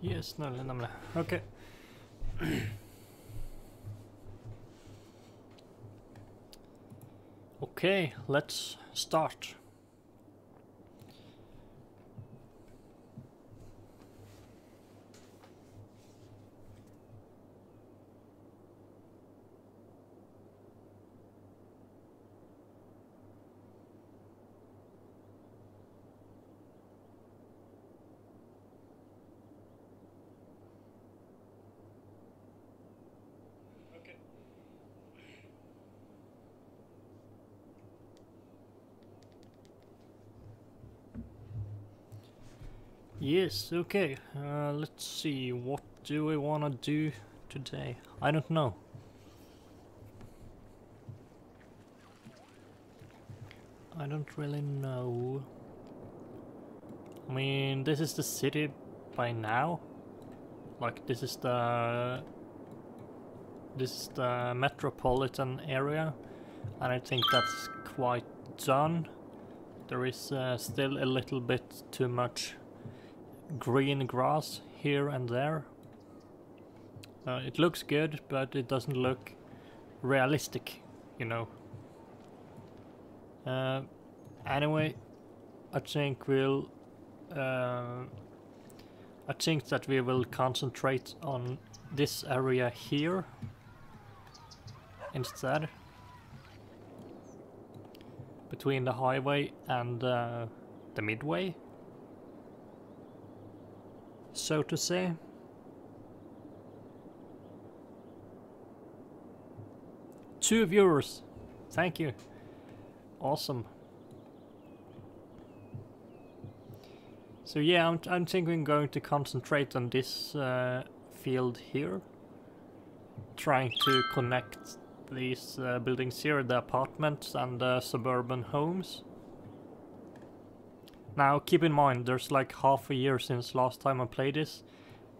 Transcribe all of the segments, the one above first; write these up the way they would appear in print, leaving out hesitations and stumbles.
Yes, nemlig. Okay. Okay, let's start. Yes, okay. Let's see, what do we want to do today? I don't know. I don't really know. I mean, this is the city by now. Like, this is the metropolitan area, and I think that's quite done. There is still a little bit too much green grass here and there. It looks good, but it doesn't look realistic, you know. Anyway, I think that we will concentrate on this area here instead, between the highway and the midway, so to say. Two viewers, thank you, awesome. So yeah, I'm thinking I'm going to concentrate on this field here, trying to connect these buildings here, the apartments and the suburban homes. Now keep in mind, there's like half a year since last time I played this,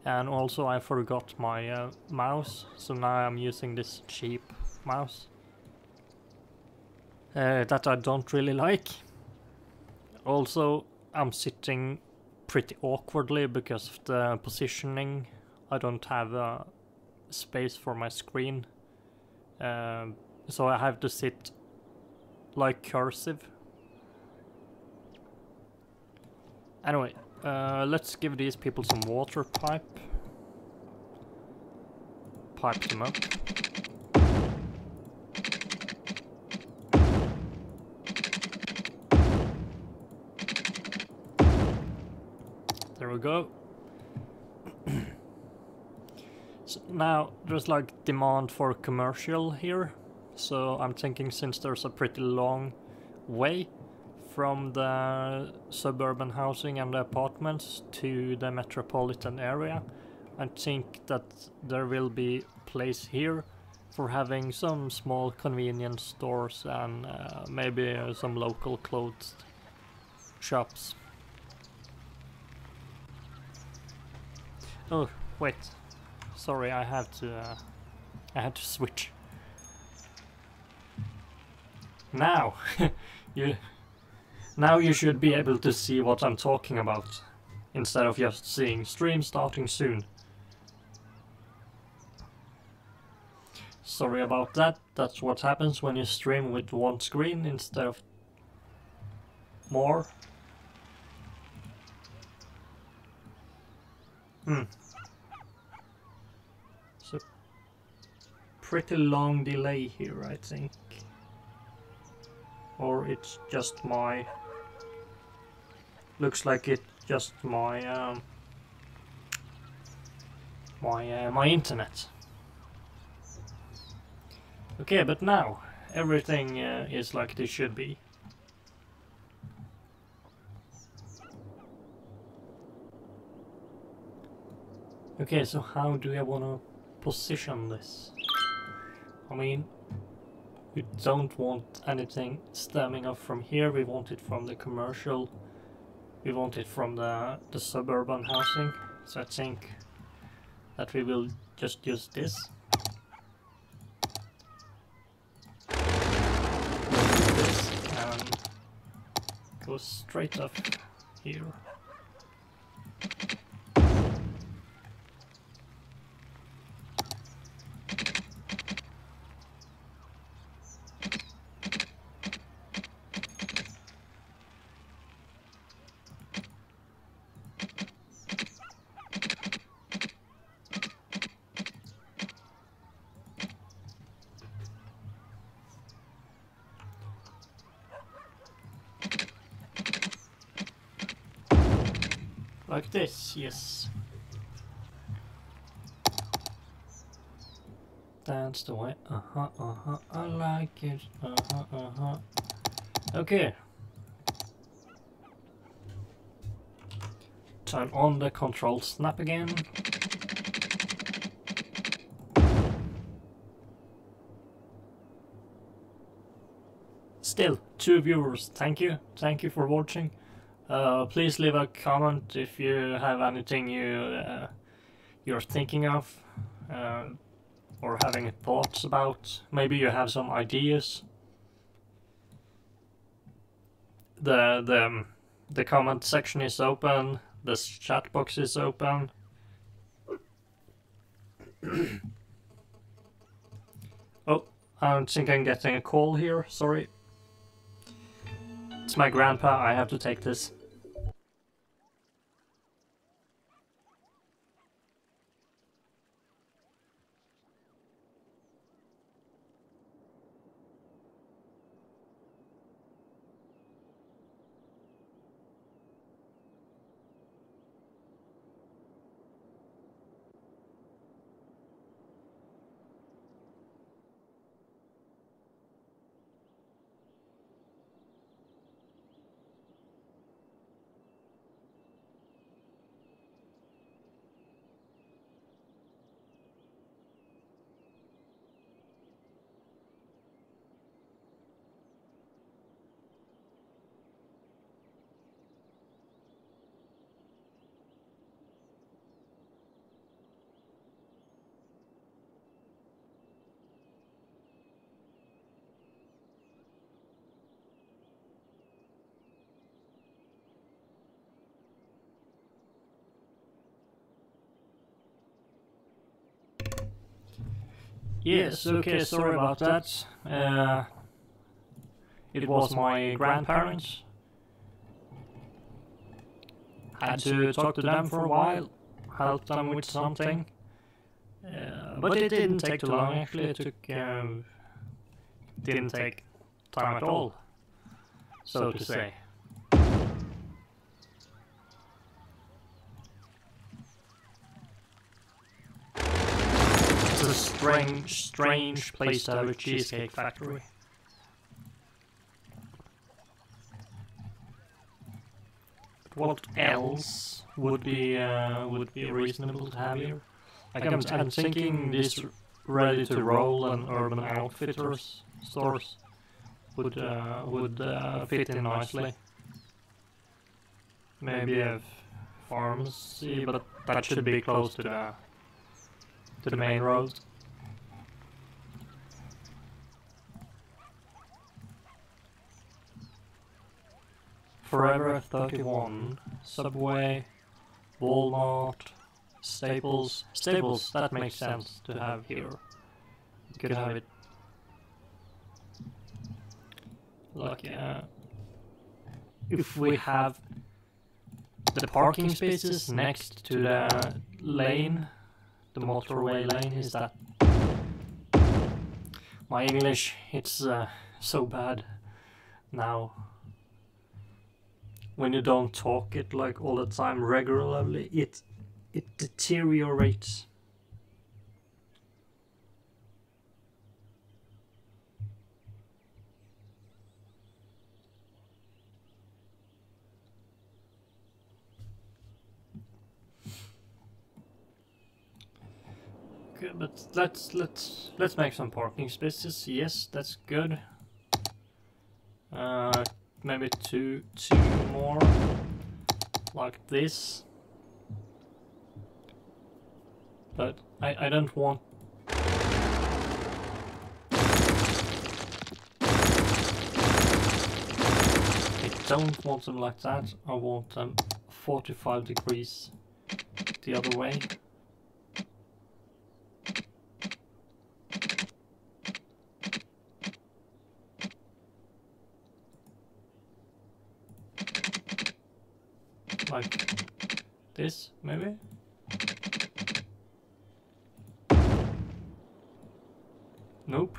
and also I forgot my mouse, so now I'm using this cheap mouse that I don't really like. Also, I'm sitting pretty awkwardly because of the positioning. I don't have space for my screen, so I have to sit like cursive. Anyway, let's give these people some water pipe them up. There we go. So now there's like demand for commercial here, so I'm thinking, since there's a pretty long way from the suburban housing and the apartments to the metropolitan area, I think that there will be place here for having some small convenience stores and maybe some local clothes shops. Oh wait, sorry, I had to switch. Now now you should be able to see what I'm talking about, instead of just seeing stream starting soon. Sorry about that, that's what happens when you stream with one screen instead of more. So, pretty long delay here, I think. Or it's just my... Looks like it's just my... my internet. Okay, but now everything is like this should be. Okay, so how do I want to position this? I mean, we don't want anything stemming up from here, we want it from the commercial, we want it from the suburban housing, so I think that we will just use this. And go straight up here. Like this, yes. That's the way. I like it. Okay. Turn on the control snap again. Still, 2 viewers. Thank you. Thank you for watching. Please leave a comment if you have anything you're thinking of. Or having thoughts about. Maybe you have some ideas. The comment section is open. The chat box is open. Oh, I think I'm getting a call here. Sorry. It's my grandpa. I have to take this. Yes, okay, sorry about that. It was my grandparents. Had to talk to them for a while, help them with something. But it didn't take too long, actually. It didn't take time at all, so to say. It's a strange place to have a cheesecake factory. What else would be reasonable to have here? Like I'm thinking this ready to roll and Urban Outfitters stores would fit in nicely. Maybe a pharmacy, but that should be close to the main road. Forever 31, Subway, Walmart, Staples. Staples, that makes sense to have here. You could have it like if we have the parking spaces next to the lane, the motorway lane. Is that my English? It's so bad now. When you don't talk it like all the time regularly, it deteriorates. Okay, but let's make some parking spaces. Yes, that's good. Maybe two more, like this. But I don't want. I don't want them like that. I want them 45 degrees the other way. Like this, maybe? Nope.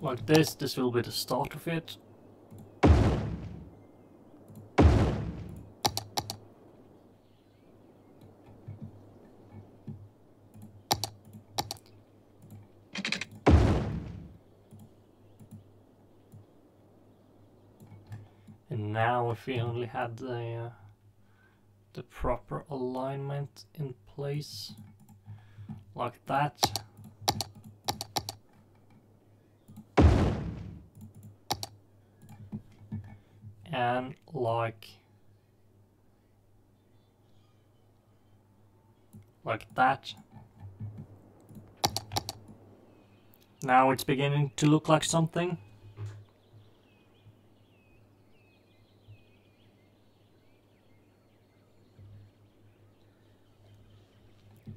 like this. This will be the start of it. And now if we only had the proper alignment in place, like that. And like that. Now it's beginning to look like something.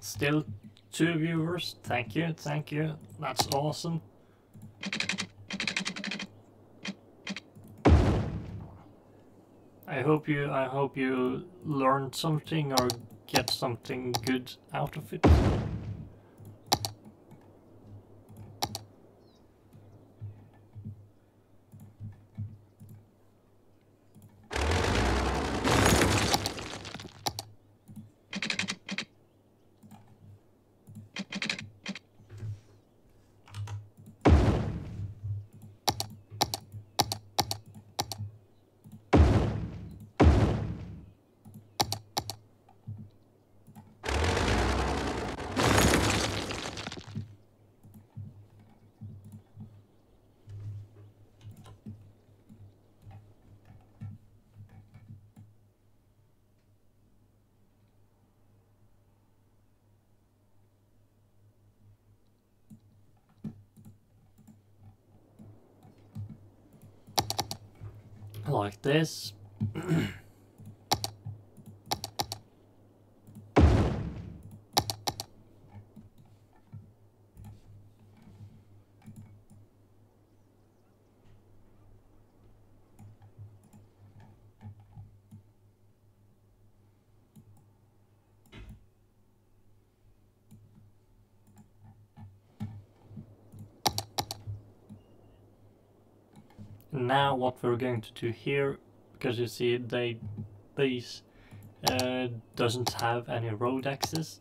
Still 2 viewers. Thank you, thank you. That's awesome. I hope you learned something or get something good out of it. Like this. Now what we're going to do here, because you see these doesn't have any road access,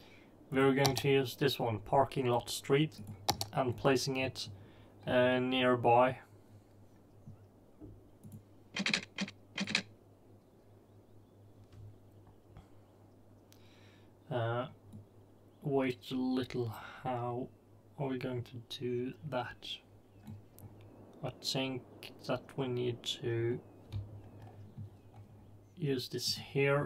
we're going to use this one, parking lot street, and placing it nearby. Wait a little, how are we going to do that? I think that we need to use this here.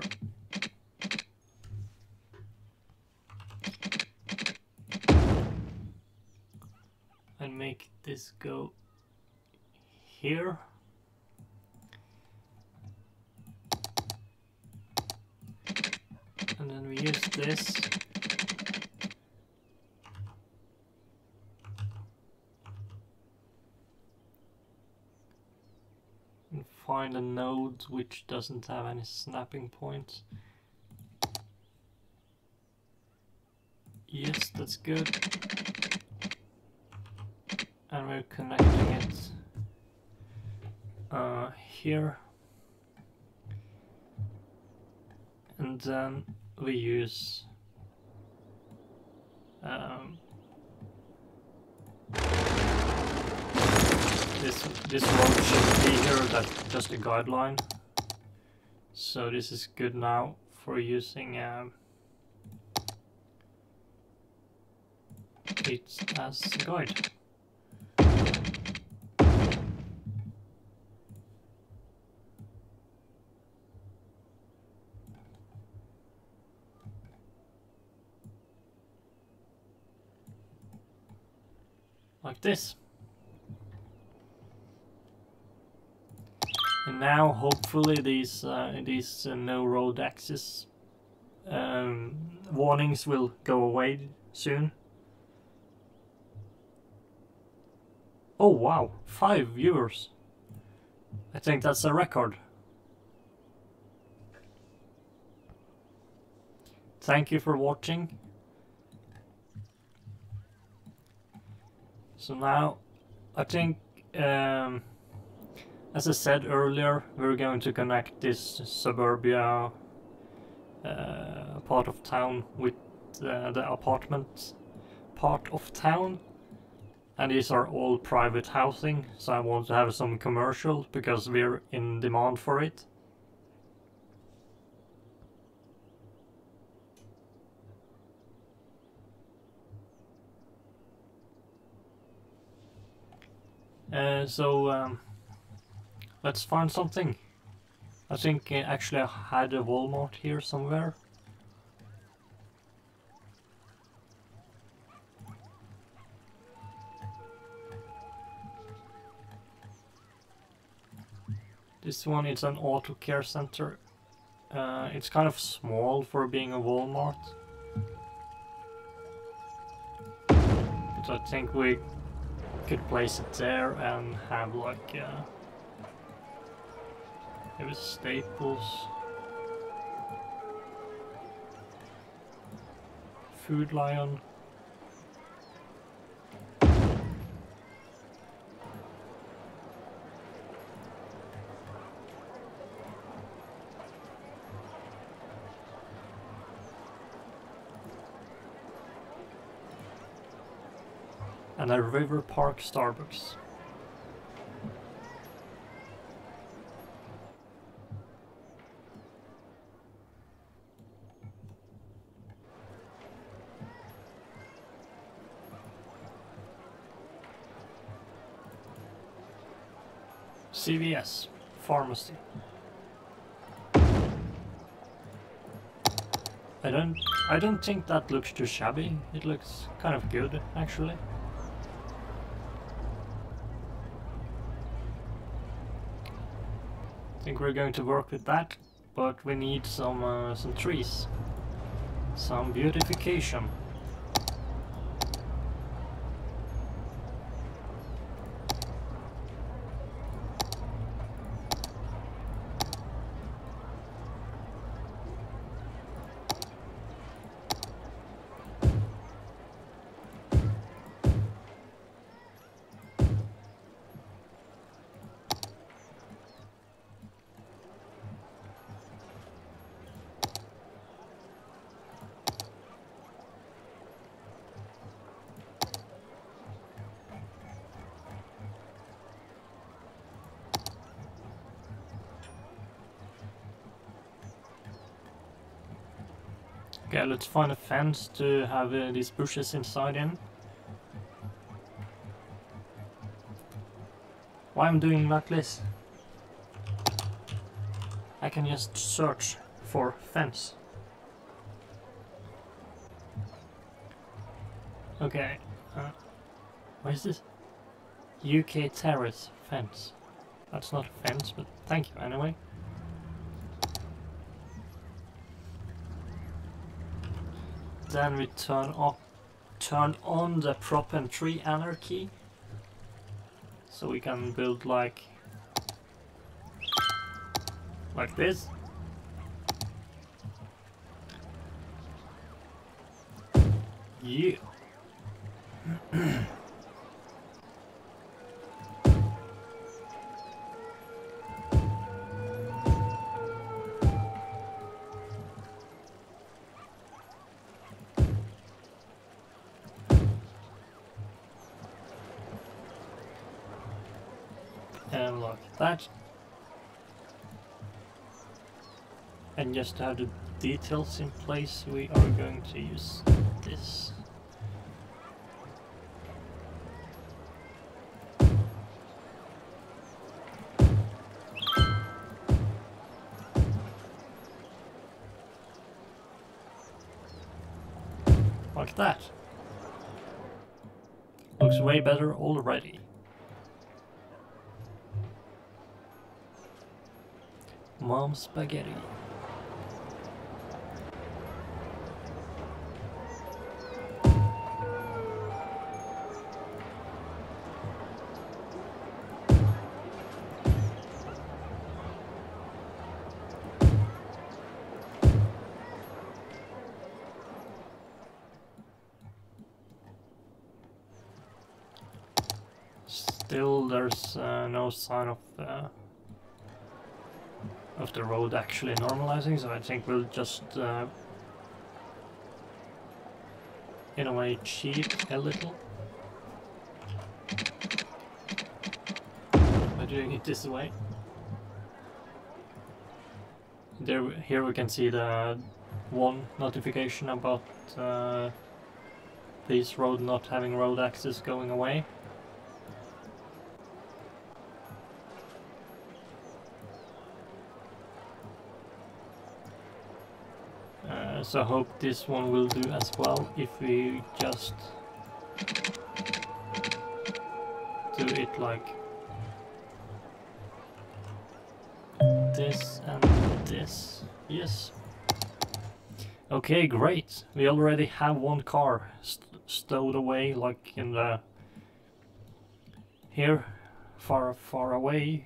And make this go here. And then we use this. And find a node which doesn't have any snapping points. Yes, that's good. And we're connecting it here. And then we use this road shouldn't be here, that's just a guideline. So this is good now for using it as a guide. Like this. And now hopefully these no road access warnings will go away soon. Oh wow, 5 viewers. I think that's a record. Thank you for watching. So now I think as I said earlier, we're going to connect this suburbia part of town with the apartment part of town, and these are all private housing, so I want to have some commercial because we're in demand for it. So let's find something. I think actually I had a Walmart here somewhere. This one is an auto care center. It's kind of small for being a Walmart. But I think we could place it there and have like maybe Staples, Food Lion. And a River Park Starbucks. CVS Pharmacy. I don't think that looks too shabby. It looks kind of good actually. I think we're going to work with that, but we need some trees, some beautification. Okay, let's find a fence to have these bushes inside in. Why I'm doing like this? I can just search for fence. Okay, what is this? UK terrace fence. That's not a fence, but thank you anyway. Then we turn on the prop and tree anarchy, so we can build like this. Yeah. And like that. And just to have the details in place, we are going to use this. Like that. Looks way better already. Mom's spaghetti. still there's no sign of the road actually normalizing, so I think we'll just in a way cheat a little by doing it this way. Here we can see the one notification about this road not having road access going away. So I hope this one will do as well if we just do it like this and this. Yes. Okay, great. We already have one car stowed away, like in the here, far away.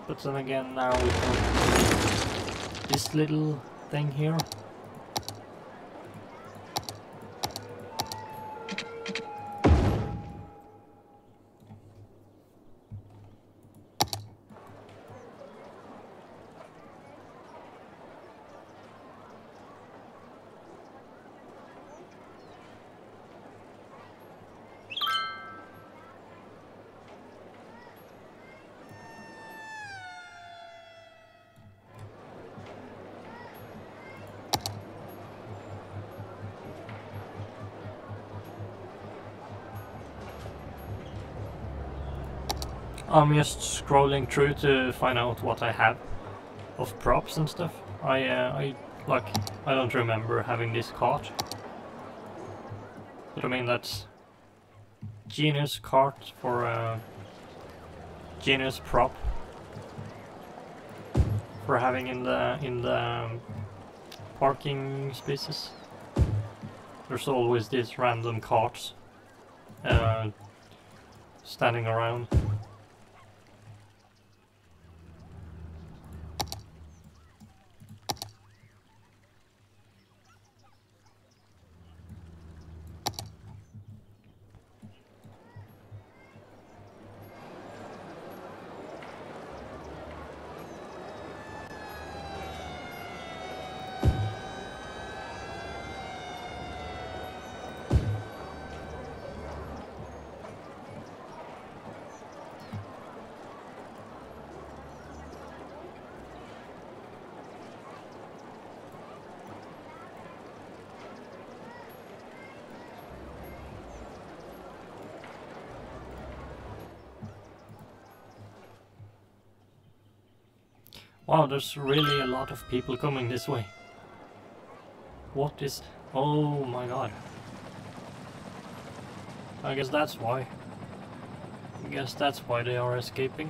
But then again, now we have this little thing here. I'm just scrolling through to find out what I have of props and stuff. I don't remember having this cart. But I mean, that's genius cart for a genius prop for having in the parking spaces. There's always these random carts standing around. Wow, there's really a lot of people coming this way. What is... Oh my god. I guess that's why. I guess that's why they are escaping.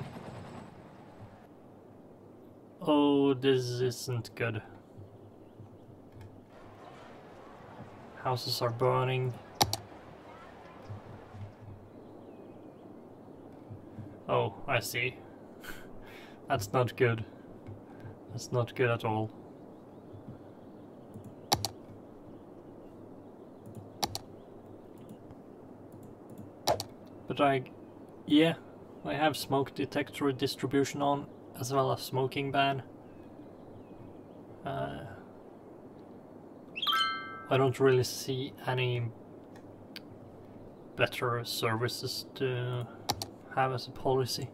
Oh, this isn't good. Houses are burning. Oh, I see. That's not good. That's not good at all. But I have smoke detector distribution on, as well as smoking ban. I don't really see any better services to have as a policy.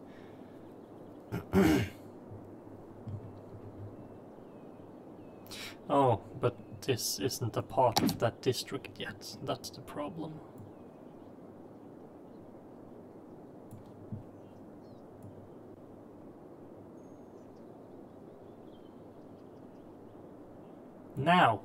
Oh, but this isn't a part of that district yet. That's the problem. Now.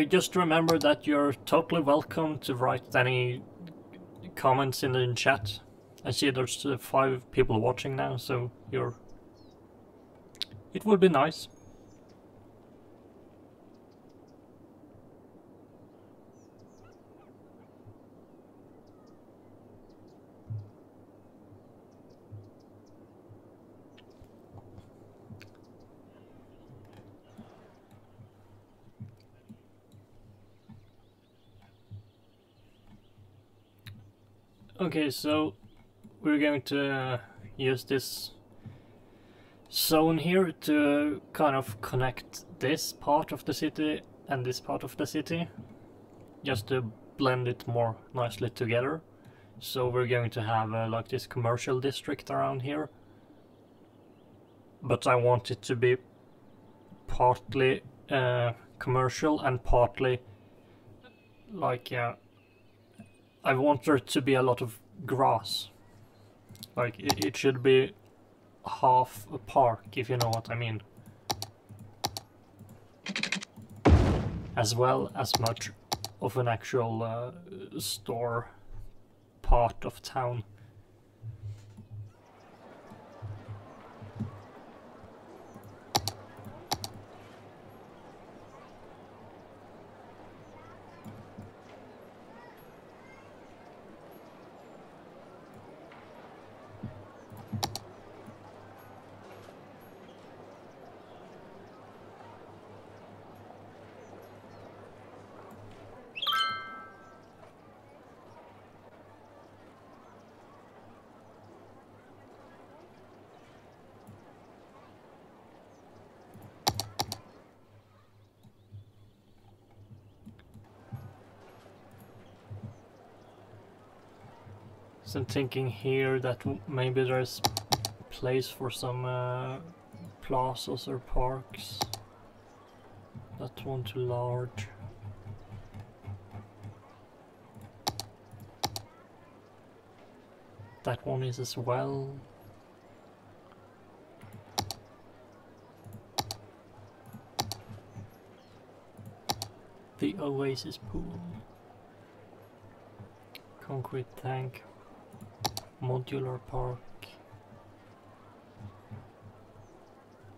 Just remember that you're totally welcome to write any comments in the chat. I see there's 5 people watching now, so it would be nice. Okay, so we're going to use this zone here to kind of connect this part of the city and this part of the city, just to blend it more nicely together. So we're going to have like this commercial district around here, but I want it to be partly commercial and partly like I want there to be a lot of grass. Like it should be half a park, if you know what I mean. As well as much of an actual store part of town. So I'm thinking here that maybe there's place for some plazas or parks. That one too large. That one is as well. The Oasis pool. Concrete tank. Modular park.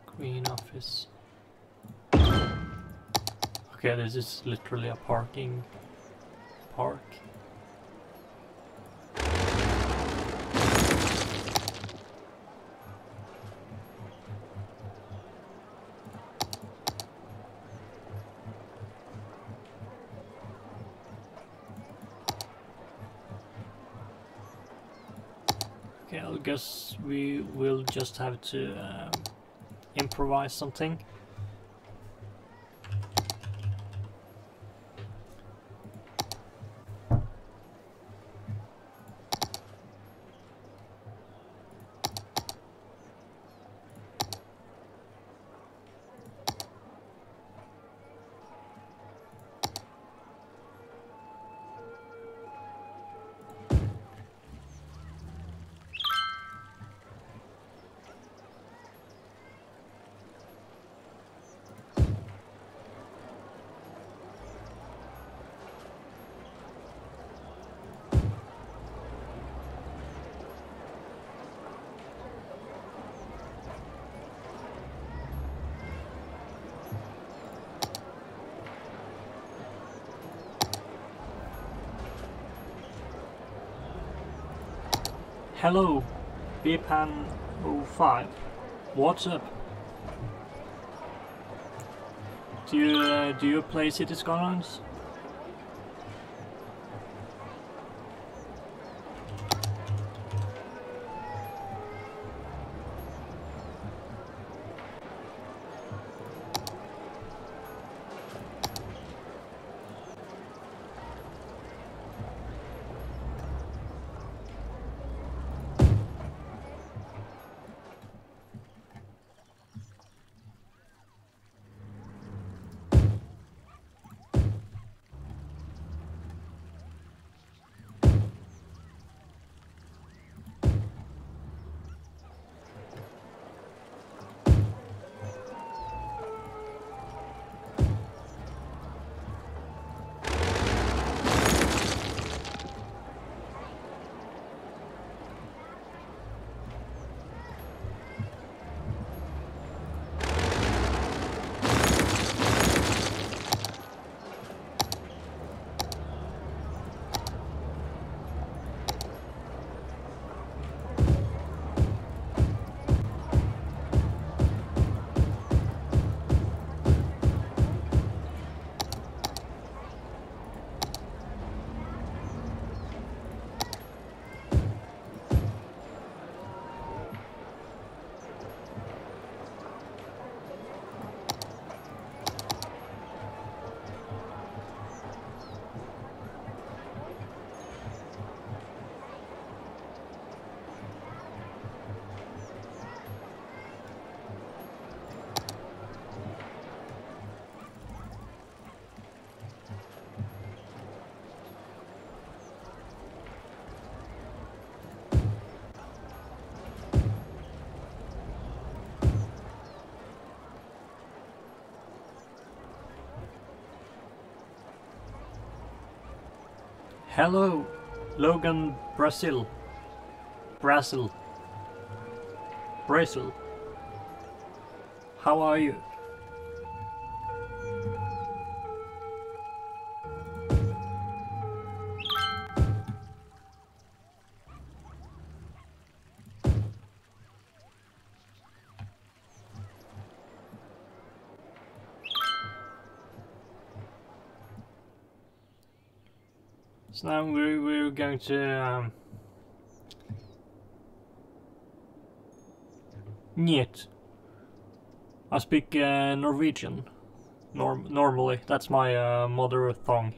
Green office. Okay, this is literally a parking park. Okay, I guess we will just have to improvise something. Hello, Bpan05. What's up? Do you play City Skylines? Hello, Logan, Brazil. Brazil. Brazil. How are you? So now we're going to Niet. I speak Norwegian. Normally, that's my mother tongue.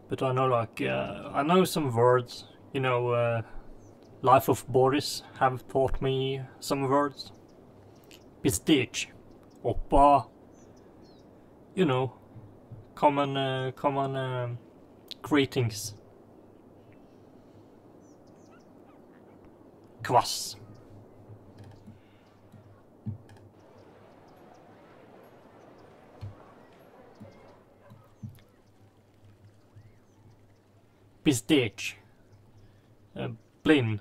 But I know, like, I know some words. You know, Life of Boris have taught me some words. Pistage, oppa. You know, common greetings. Kvass. Pistage. Blin.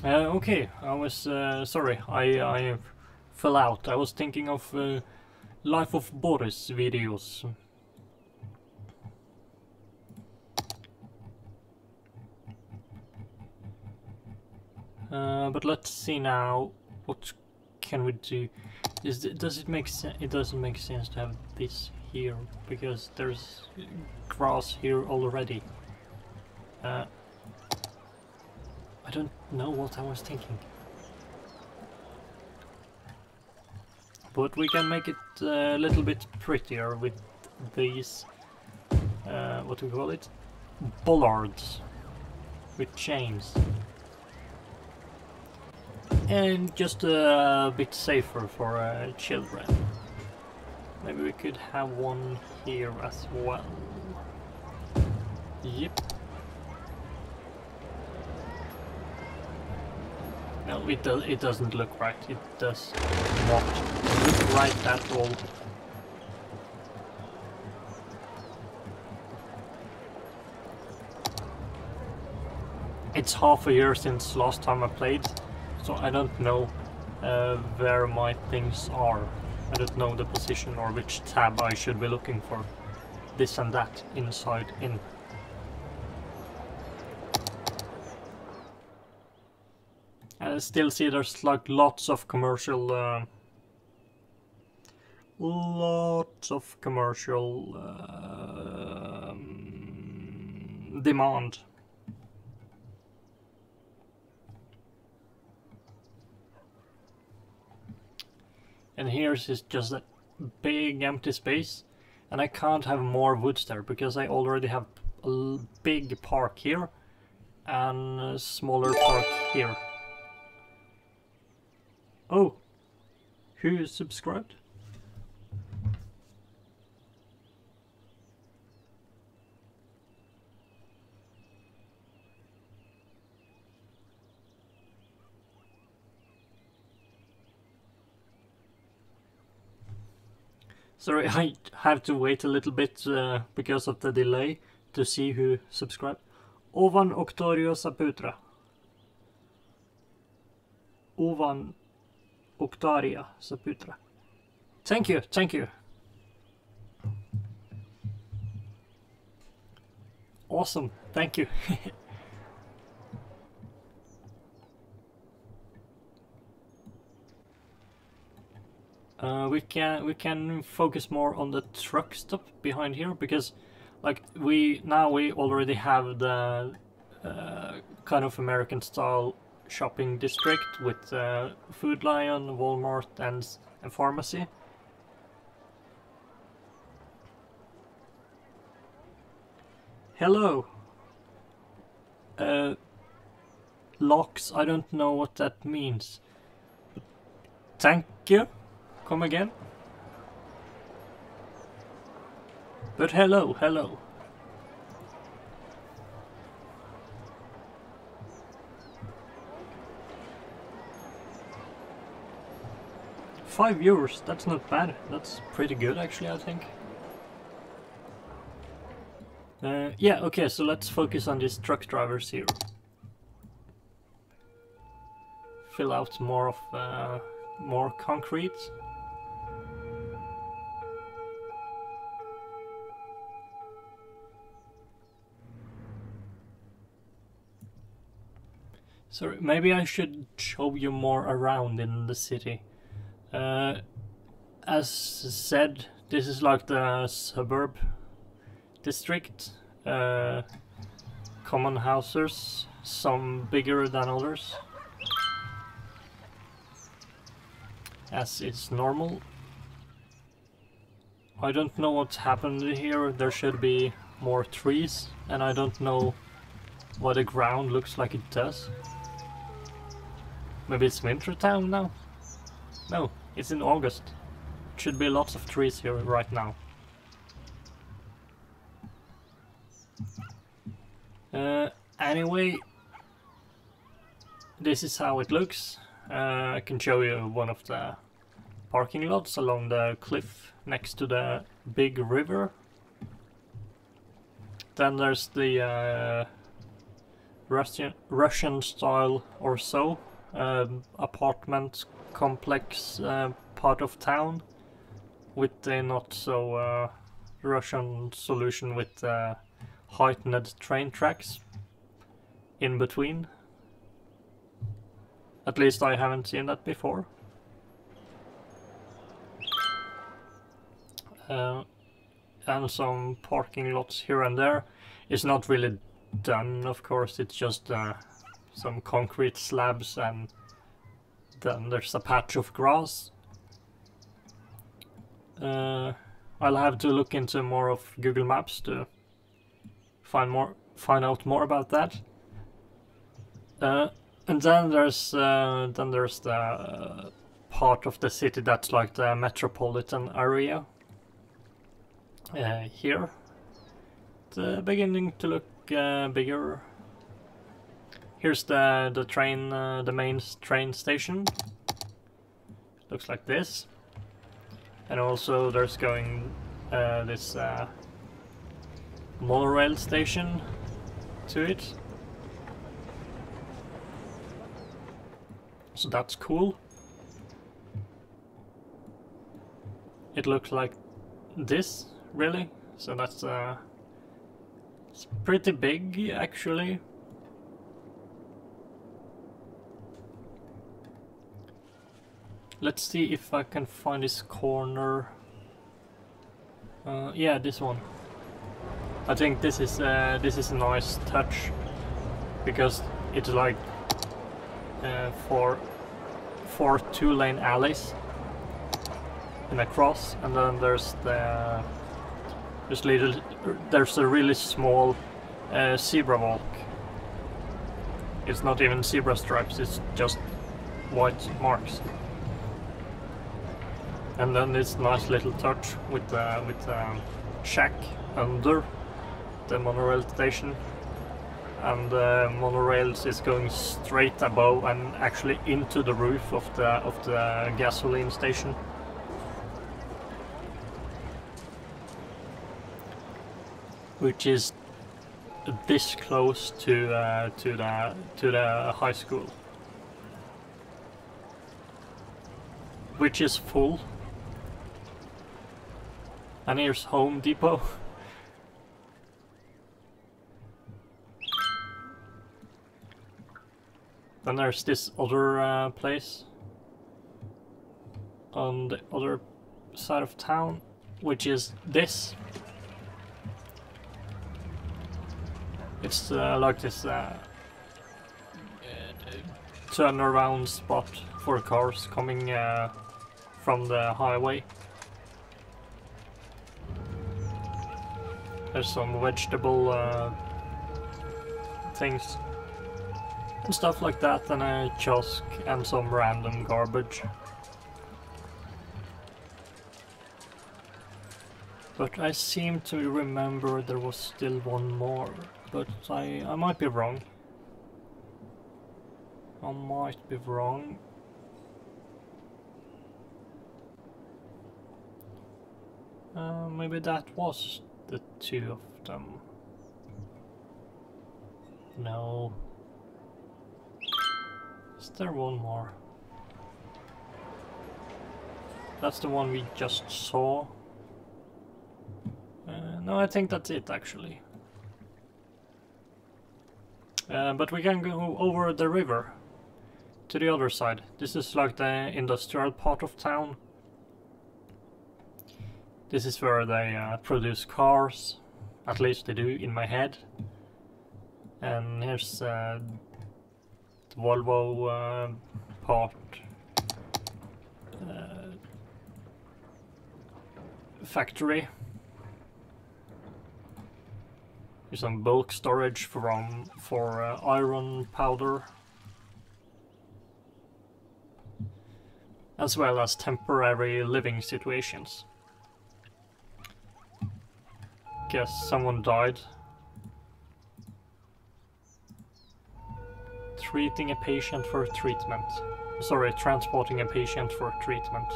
Okay, I was sorry, I fell out. I was thinking of Life of Boris videos. But let's see now. What can we do? Does it make sense? It doesn't make sense to have this here because there's grass here already. I don't know what I was thinking. But we can make it a little bit prettier with these, what do we call it? Bollards with chains. And just a bit safer for children. Maybe we could have one here as well. Yep. No, it doesn't look right. It does not look right at all. It's half a year since last time I played, so I don't know where my things are. I don't know the position or which tab I should be looking for this and that inside in. I still see there's like lots of commercial demand. And here's just a big empty space, and I can't have more woods there because I already have a big park here and a smaller park here. Oh, who subscribed? Sorry, I have to wait a little bit because of the delay to see who subscribed. Ovan Octorio Saputra. Uvan Uktaria Saputra. Thank you, thank you. Awesome, thank you. We can focus more on the truck stop behind here, because like we already have the kind of American style shopping district with Food Lion, Walmart and pharmacy. Hello. Locks, I don't know what that means. Thank you. Come again. But hello, hello. €5, that's not bad. That's pretty good actually, I think. Yeah, okay, so let's focus on these truck drivers here. Fill out more of more concrete. So maybe I should show you more around in the city. As said, this is like the suburb district. Common houses, some bigger than others, as is normal. I don't know what's happened here. There should be more trees, and I don't know why the ground looks like it does. Maybe it's winter time now? No, it's in August. Should be lots of trees here right now. Anyway, this is how it looks. I can show you one of the parking lots along the cliff next to the big river. Then there's the Russian style or so apartment complex part of town, with the not so Russian solution with heightened train tracks in between. At least I haven't seen that before. And some parking lots here and there. It's not really done, of course, it's just some concrete slabs, and then there's a patch of grass. I'll have to look into more of Google Maps to find out more about that. And then there's the part of the city that's like the metropolitan area. Here, it's beginning to look bigger. Here's the train, the main train station. Looks like this, and also there's going this monorail station to it. So that's cool. It looks like this, really. So that's it's pretty big, actually. Let's see if I can find this corner. Yeah, this one. I think this is a nice touch, because it's like four 2-lane alleys and across, and then there's a really small zebra walk. It's not even zebra stripes, it's just white marks. And then this nice little touch with the shack under the monorail station, and the monorails is going straight above and actually into the roof of the gasoline station. Which is this close to the high school. which is full. And here's Home Depot. Then there's this other place on the other side of town, which is this. It's like this turnaround spot for cars coming from the highway. There's some vegetable things and stuff like that, and a kiosk and some random garbage. But I seem to remember there was still one more, but I might be wrong. I might be wrong. Maybe that was the two of them. No. Is there one more? That's the one we just saw. No, I think that's it actually. But we can go over the river to the other side. This is like the industrial part of town. This is where they produce cars, at least they do in my head. And here's the Volvo part factory. Here's some bulk storage for iron powder, as well as temporary living situations. Guess someone died. Treating a patient for treatment. Sorry, transporting a patient for treatment.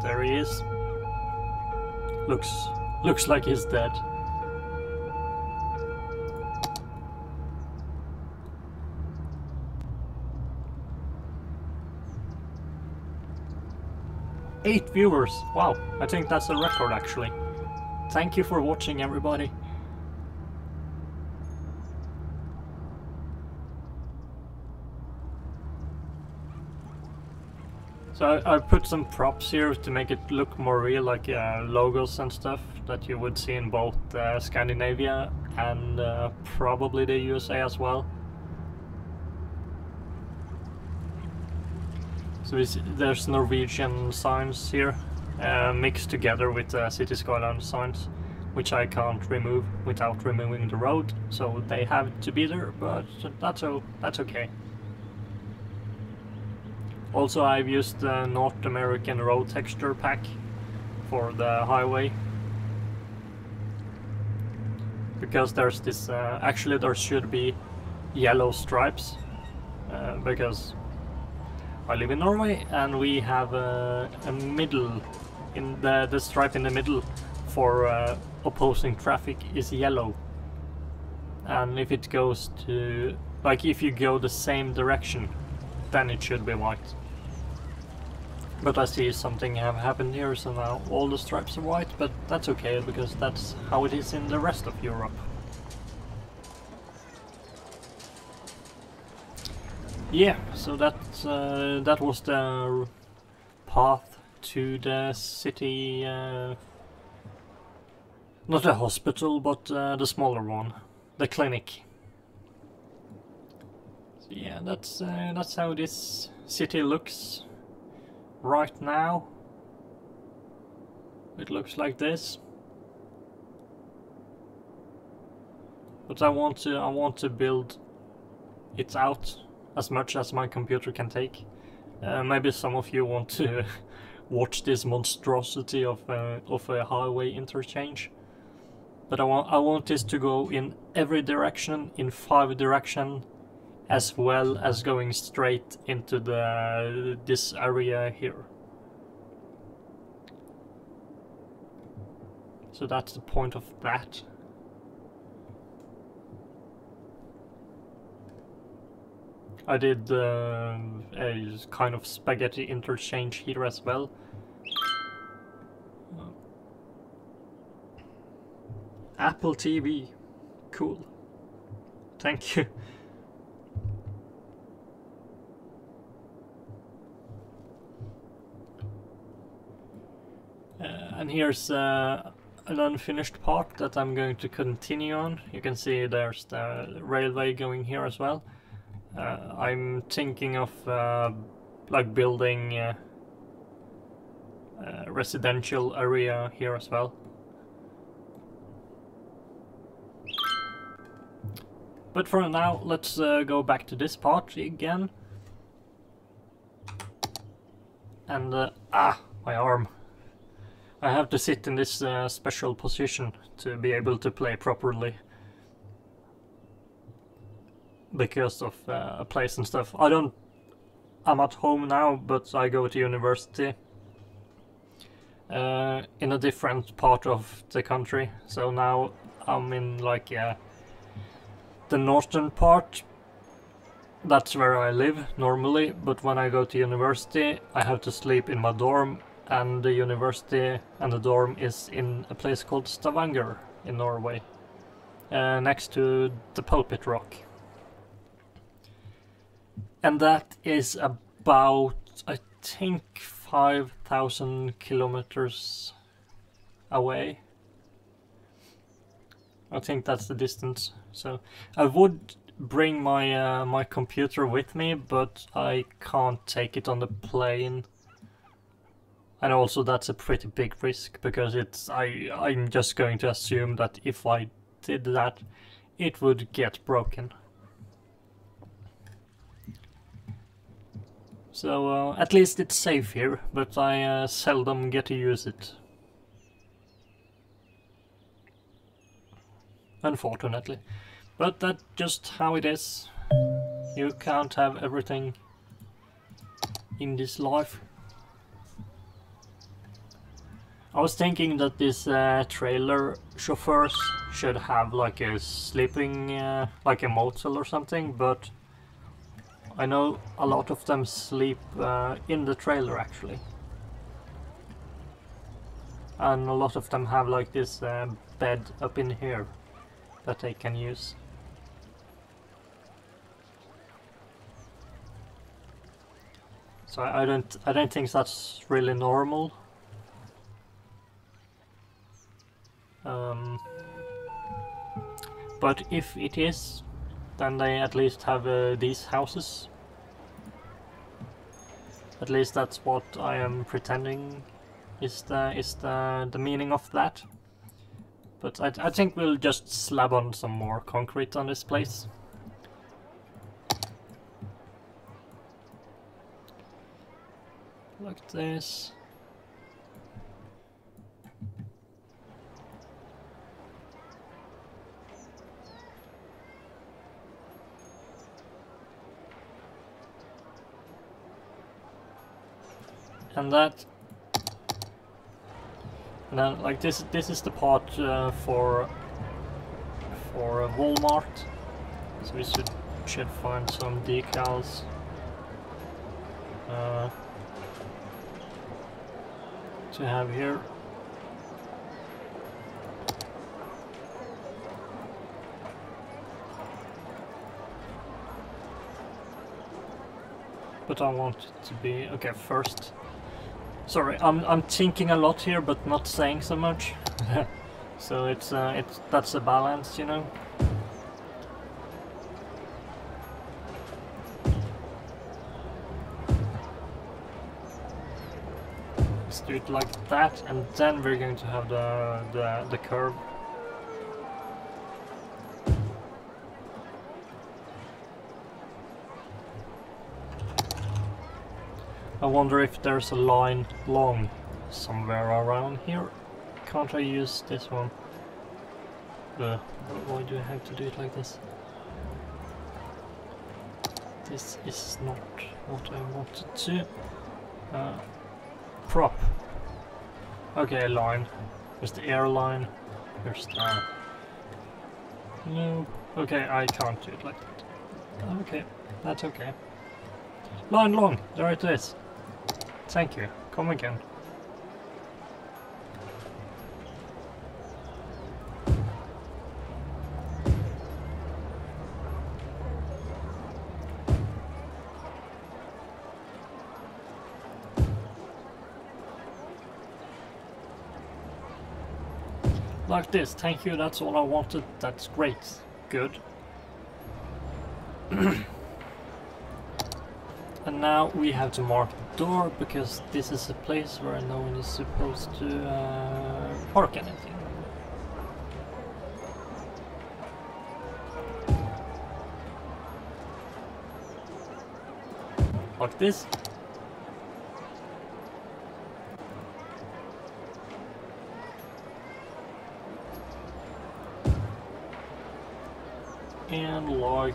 There he is. Looks like he's dead. Eight viewers! Wow, I think that's a record actually. Thank you for watching, everybody. So I put some props here to make it look more real, like logos and stuff that you would see in both Scandinavia and probably the USA as well. So there's Norwegian signs here, mixed together with City Skylines signs, which I can't remove without removing the road, so they have to be there, but that's okay. Also, I've used the North American road texture pack for the highway, because there's this, actually there should be yellow stripes, because I live in Norway and we have a middle, in the stripe in the middle for opposing traffic is yellow. And if it goes to, like if you go the same direction, then it should be white. But I see something have happened here, so now all the stripes are white, but that's okay because that's how it is in the rest of Europe. Yeah, so that was the path to the city, not the hospital, but the smaller one, the clinic. So yeah, that's how this city looks right now. It looks like this. But I want to build it out as much as my computer can take. Maybe some of you want to watch this monstrosity of a highway interchange. But I want this to go in every direction, in 5 directions, as well as going straight into this area here. So that's the point of that. I did a kind of spaghetti interchange here as well. Apple TV, cool. Thank you. And here's an unfinished part that I'm going to continue on. You can see there's the railway going here as well. I'm thinking of like building a residential area here as well. But for now, let's go back to this part again. And my arm. I have to sit in this special position to be able to play properly. Because of place and stuff. I'm at home now, but I go to university in a different part of the country. So now I'm in like the northern part. That's where I live normally, but when I go to university I have to sleep in my dorm, and the university and the dorm is in a place called Stavanger in Norway, next to the Pulpit Rock. And that is about, I think, 5,000 kilometers away. I think that's the distance. So I would bring my my computer with me, but I can't take it on the plane. And also that's a pretty big risk, because I'm just going to assume that if I did that, it would get broken. So at least it's safe here, but I seldom get to use it. Unfortunately. But that's just how it is. You can't have everything in this life. I was thinking that these trailer chauffeurs should have like a sleeping, like a motel or something, but I know a lot of them sleep in the trailer actually. And a lot of them have like this bed up in here that they can use. So I don't think that's really normal. But if it is, then they at least have these houses. At least that's what I am pretending is the meaning of that. But I think we'll just slab on some more concrete on this place. Like this. And that, and then like this is the part for Walmart. So we should find some decals. To have here. But I want it to be okay first. Sorry, I'm thinking a lot here, but not saying so much. So that's a balance, you know. Let's do it like that, and then we're going to have the curve. I wonder if there's a line long somewhere around here. Can't I use this one? Why do I have to do it like this? This is not what I wanted to. Prop. Okay, line. There's the airline. There's the... No. Okay, I can't do it like that. Okay, that's okay. Line long, there it is. Thank you. Come again. Like this, thank you, that's all I wanted. That's great. Good. And now we have to mark the door, because this is a place where no one is supposed to park anything. Like this. And like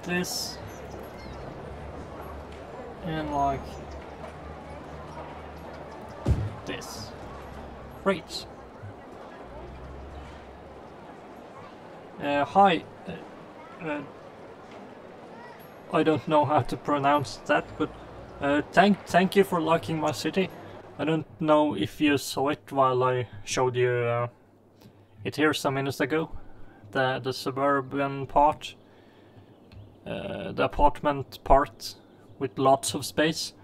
this, and like this. Great. Hi. I don't know how to pronounce that, but thank you for liking my city. I don't know if you saw it while I showed you it here some minutes ago. The suburban part, the apartment part with lots of space,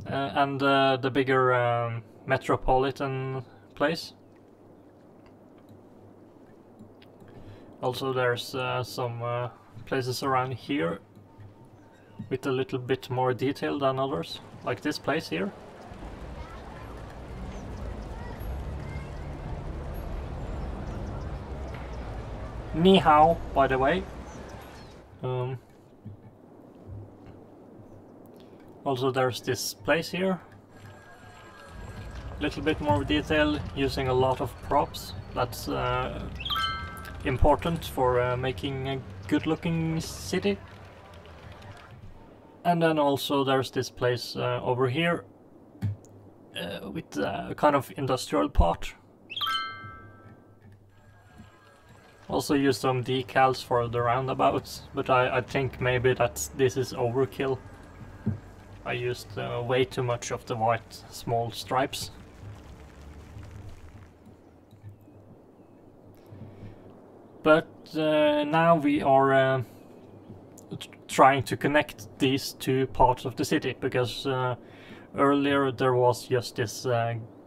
and the bigger metropolitan place. Also there's some places around here with a little bit more detail than others, like this place here. Ni hao, by the way. Also there's this place here. Little bit more detail, using a lot of props. That's important for making a good looking city. And then also there's this place over here with a kind of industrial part. Also use some decals for the roundabouts, but I think maybe this is overkill. I used way too much of the white small stripes. But now we are trying to connect these two parts of the city, because earlier there was just this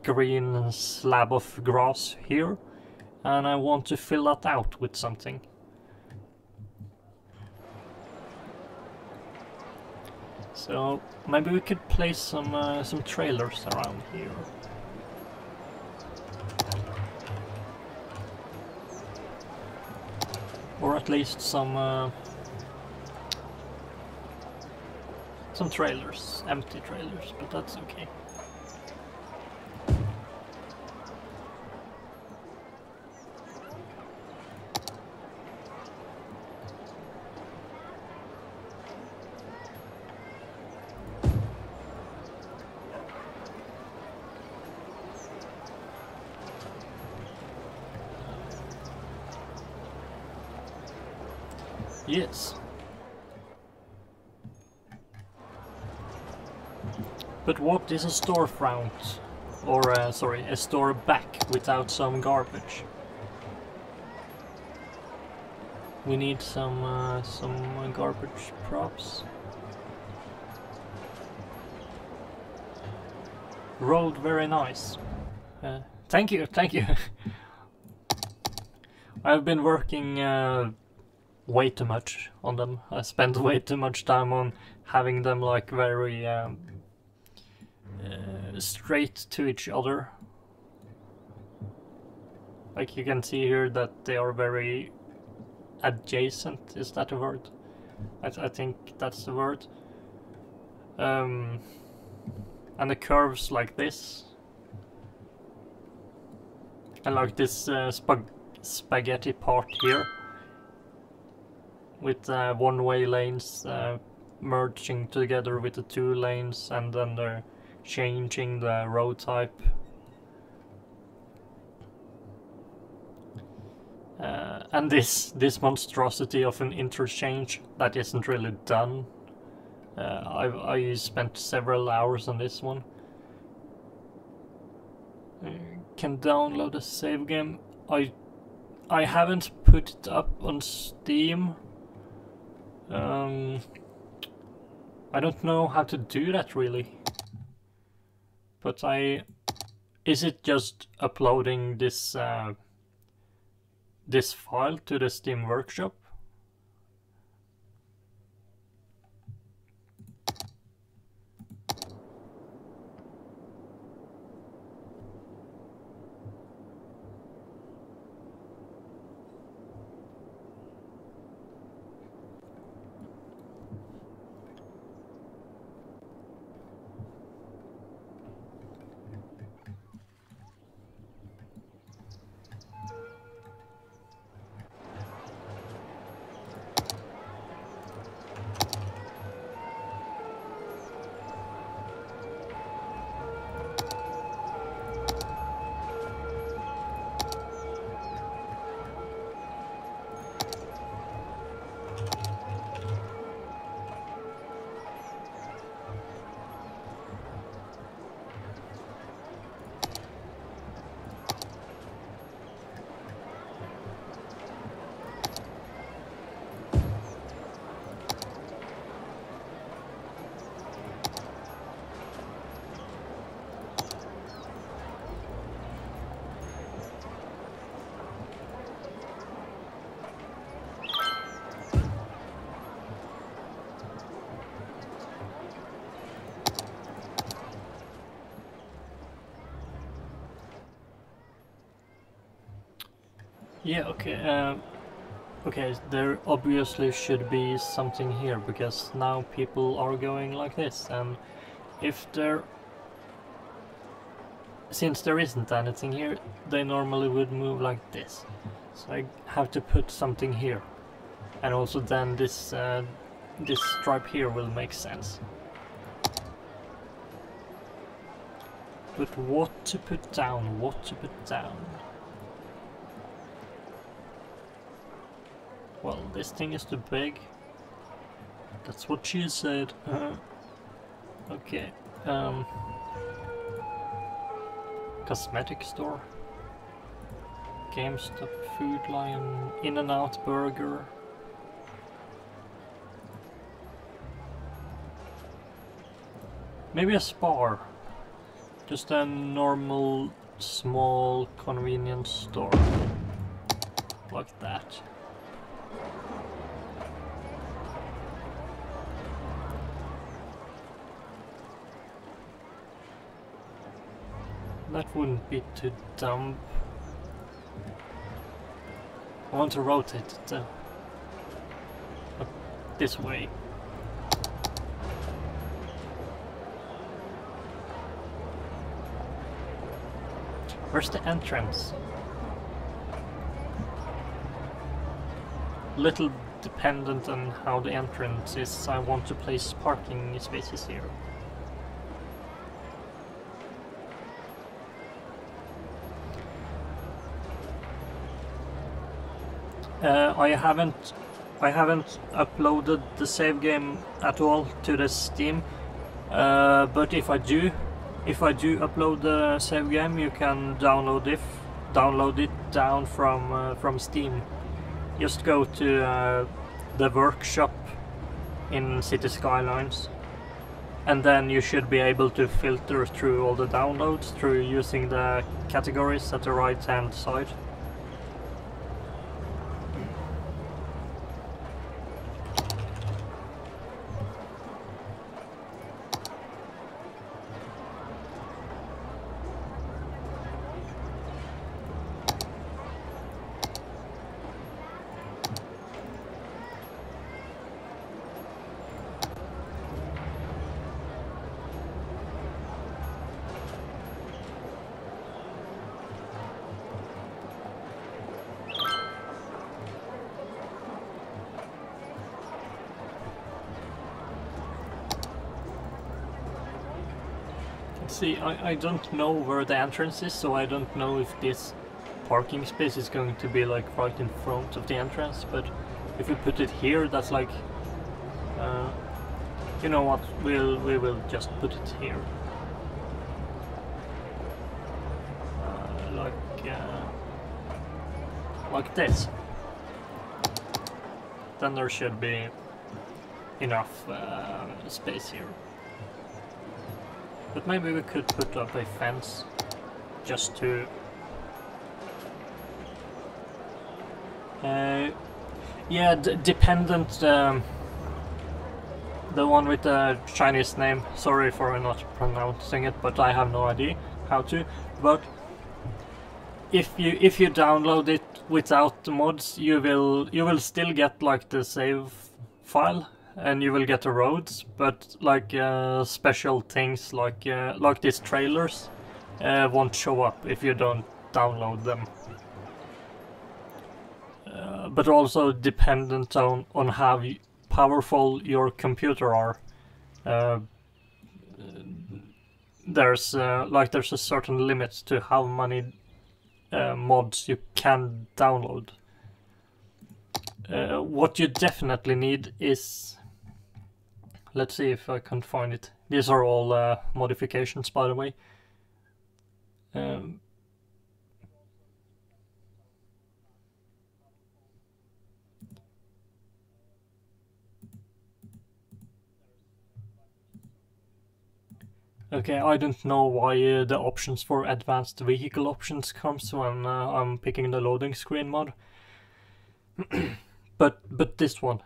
green slab of grass here, and I want to fill that out with something. So maybe we could place some trailers around here. Or at least some trailers, empty trailers, but that's okay. Yes. But what is a storefront? Or, sorry, a store back without some garbage? We need some garbage props. Road, very nice. Thank you, thank you. I've been working way too much on them. I spent way too much time on having them like very straight to each other. Like you can see here that they are very adjacent. Is that a word? I think that's the word. And the curves like this. And like this spaghetti part here. With one-way lanes merging together with the two lanes, and then they're changing the road type. And this monstrosity of an interchange that isn't really done. I spent several hours on this one. Can download a save game. I haven't put it up on Steam. I don't know how to do that really. But is it just uploading this this file to the Steam Workshop? Yeah, okay. Okay, there obviously should be something here, because now people are going like this, and if there... Since there isn't anything here, they normally would move like this. So I have to put something here. And also then this this stripe here will make sense. But what to put down, what to put down? Well, this thing is too big. That's what she said. Okay. Cosmetic store. GameStop, Food Lion, In-N-Out Burger. Maybe a Spar. Just a normal, small, convenience store. Like that. That wouldn't be too dumb. I want to rotate it though. This way. Where's the entrance? Little dependent on how the entrance is, I want to place parking spaces here. I haven't uploaded the save game at all to the Steam, but if I do upload the save game, you can download it down from Steam. Just go to the workshop in City Skylines, and then you should be able to filter through all the downloads through using the categories at the right hand side. See, I don't know where the entrance is, so I don't know if this parking space is going to be like right in front of the entrance, but if we put it here, that's like, you know what, we will just put it here, like this. Then there should be enough space here. But maybe we could put up a fence just to... yeah, dependent, the one with the Chinese name. Sorry for not pronouncing it, but I have no idea how to. But if you download it without the mods, you will still get like the save file, and you will get the roads, but like special things like these trailers won't show up if you don't download them. But also dependent on how powerful your computer are. There's a certain limit to how many mods you can download. What you definitely need is, let's see if I can find it. These are all modifications, by the way. Okay, I don't know why the options for advanced vehicle options comes when I'm picking the loading screen mod. but this one,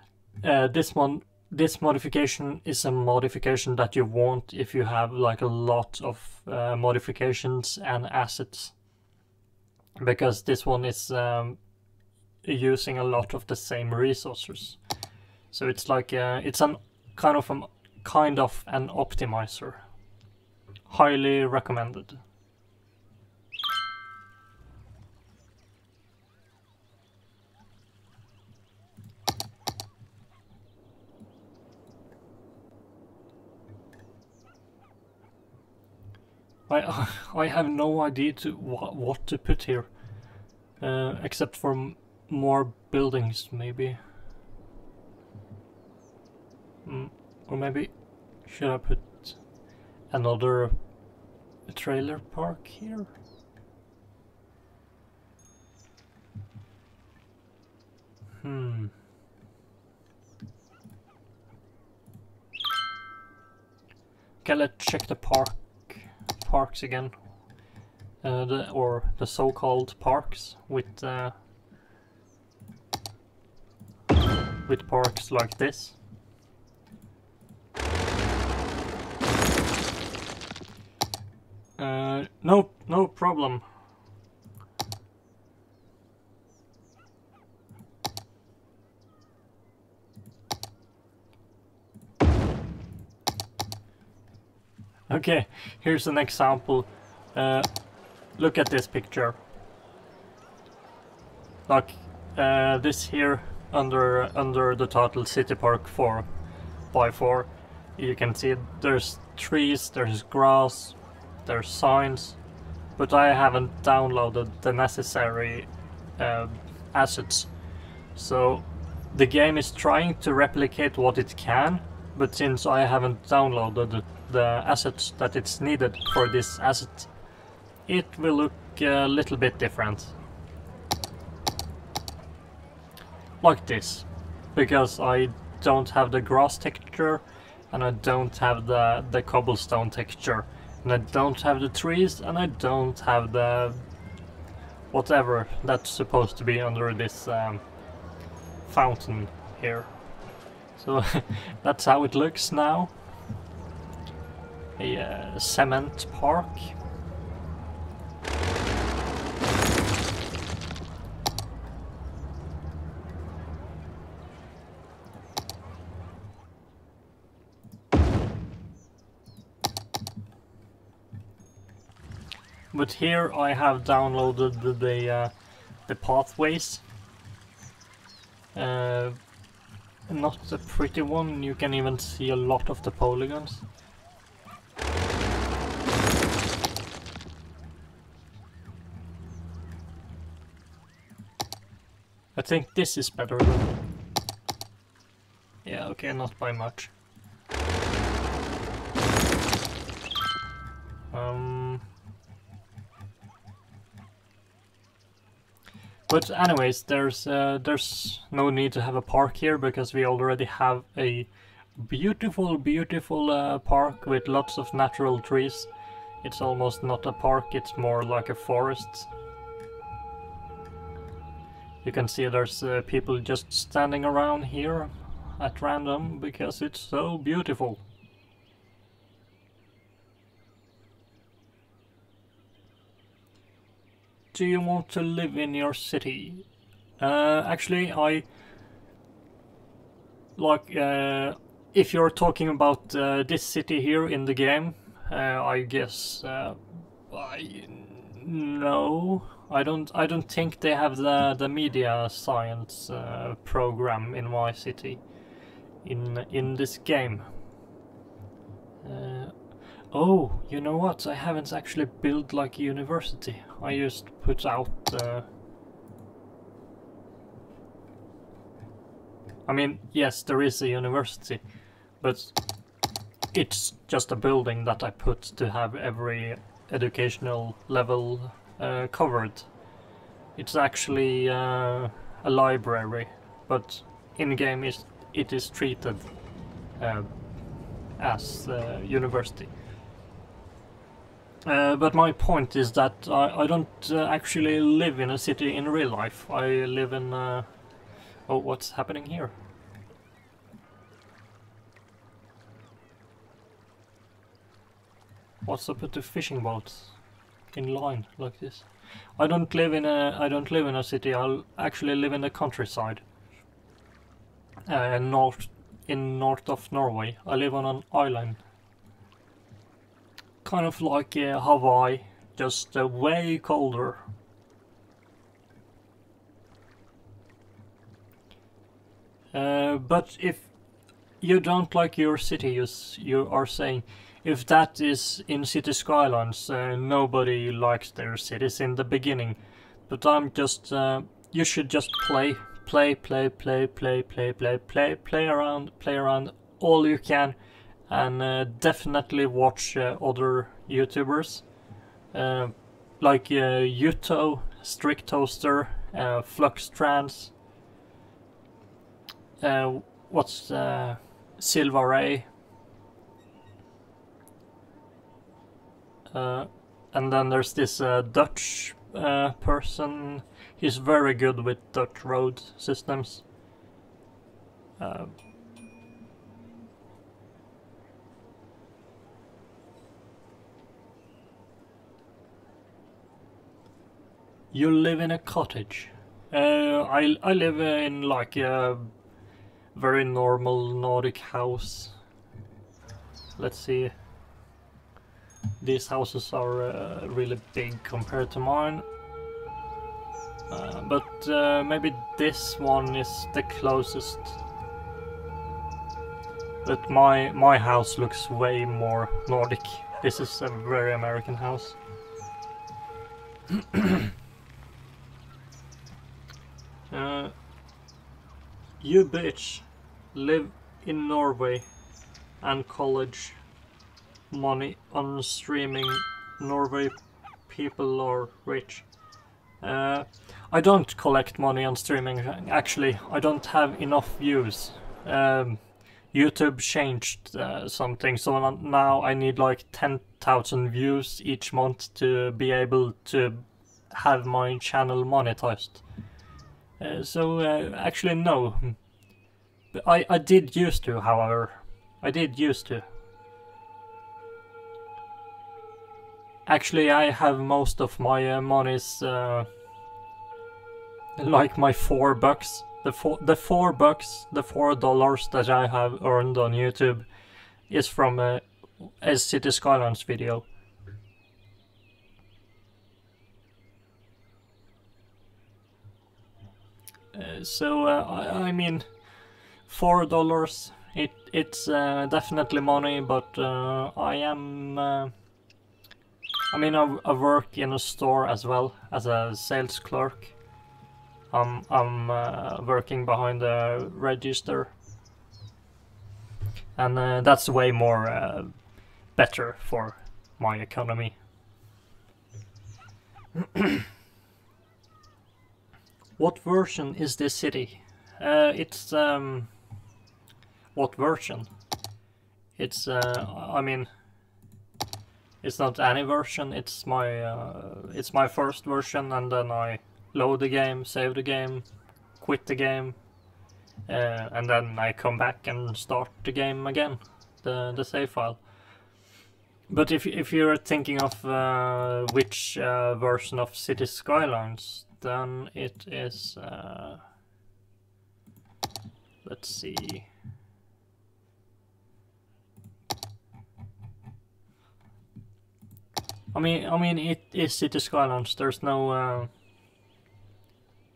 this modification is a modification that you want if you have like a lot of modifications and assets, because this one is using a lot of the same resources. So it's like it's an kind of an optimizer. Highly recommended. I have no idea what to put here, except for more buildings, maybe. Or maybe should I put another trailer park here? Okay, let's check the parks again. The so-called parks with parks like this. No problem. Okay, here's an example. Look at this picture. Like this here under the title City Park 4x4. You can see there's trees, there's grass, there's signs, but I haven't downloaded the necessary assets. So the game is trying to replicate what it can, but since I haven't downloaded the assets that it's needed for this asset, it will look a little bit different. Like this, because I don't have the grass texture, and I don't have the cobblestone texture, and I don't have the trees, and I don't have the whatever that's supposed to be under this fountain here. So that's how it looks now. A cement park. But here I have downloaded the pathways. Not a pretty one, you can even see a lot of the polygons. I think this is better than... Yeah, okay, not by much. But anyways, there's no need to have a park here because we already have a beautiful park with lots of natural trees. It's almost not a park, it's more like a forest. You can see there's people just standing around here at random because it's so beautiful. Do you want to live in your city? Actually, I like if you're talking about this city here in the game, I guess no, I don't think they have the media science program in my city in this game. Oh, you know what? I haven't actually built like a university. I just put out... I mean, yes, there is a university, but it's just a building that I put to have every educational level covered. It's actually a library, but in-game it is treated as a university. But my point is that I don't actually live in a city in real life. I live in... Oh, what's happening here? What's up with the fishing boats in line like this? I don't live in a city. I actually live in the countryside. North of Norway. I live on an island. Kind of like Hawaii, just way colder. But if you don't like your city, you are saying, if that is in City Skylines, nobody likes their cities in the beginning. But I'm just, you should just play around all you can. And definitely watch other YouTubers like Yuto, Strict Toaster, Flux Trans, what's Silva Ray, and then there's this Dutch person. He's very good with Dutch road systems. You live in a cottage. I live in like a very normal Nordic house. Let's see. These houses are really big compared to mine. But maybe this one is the closest. But my house looks way more Nordic. This is a very American house. You bitch, live in Norway and college money on streaming. Norway people are rich. I don't collect money on streaming, actually. I don't have enough views. YouTube changed something, so now I need like 10,000 views each month to be able to have my channel monetized. Actually no. I did used to, however. I did used to. Actually, I have most of my monies, like my $4. The $4 that I have earned on YouTube is from a City Skylines video. I mean, $4. It's definitely money, but I mean, I work in a store as well as a sales clerk. I'm working behind the register, and that's way more better for my economy. What version is this city? It's what version? It's I mean, it's not any version. It's my first version, and then I load the game, save the game, quit the game, and then I come back and start the game again, the save file. But if you're thinking of which version of City Skylines, then it is let's see. I mean, it is City Skylines. There's no.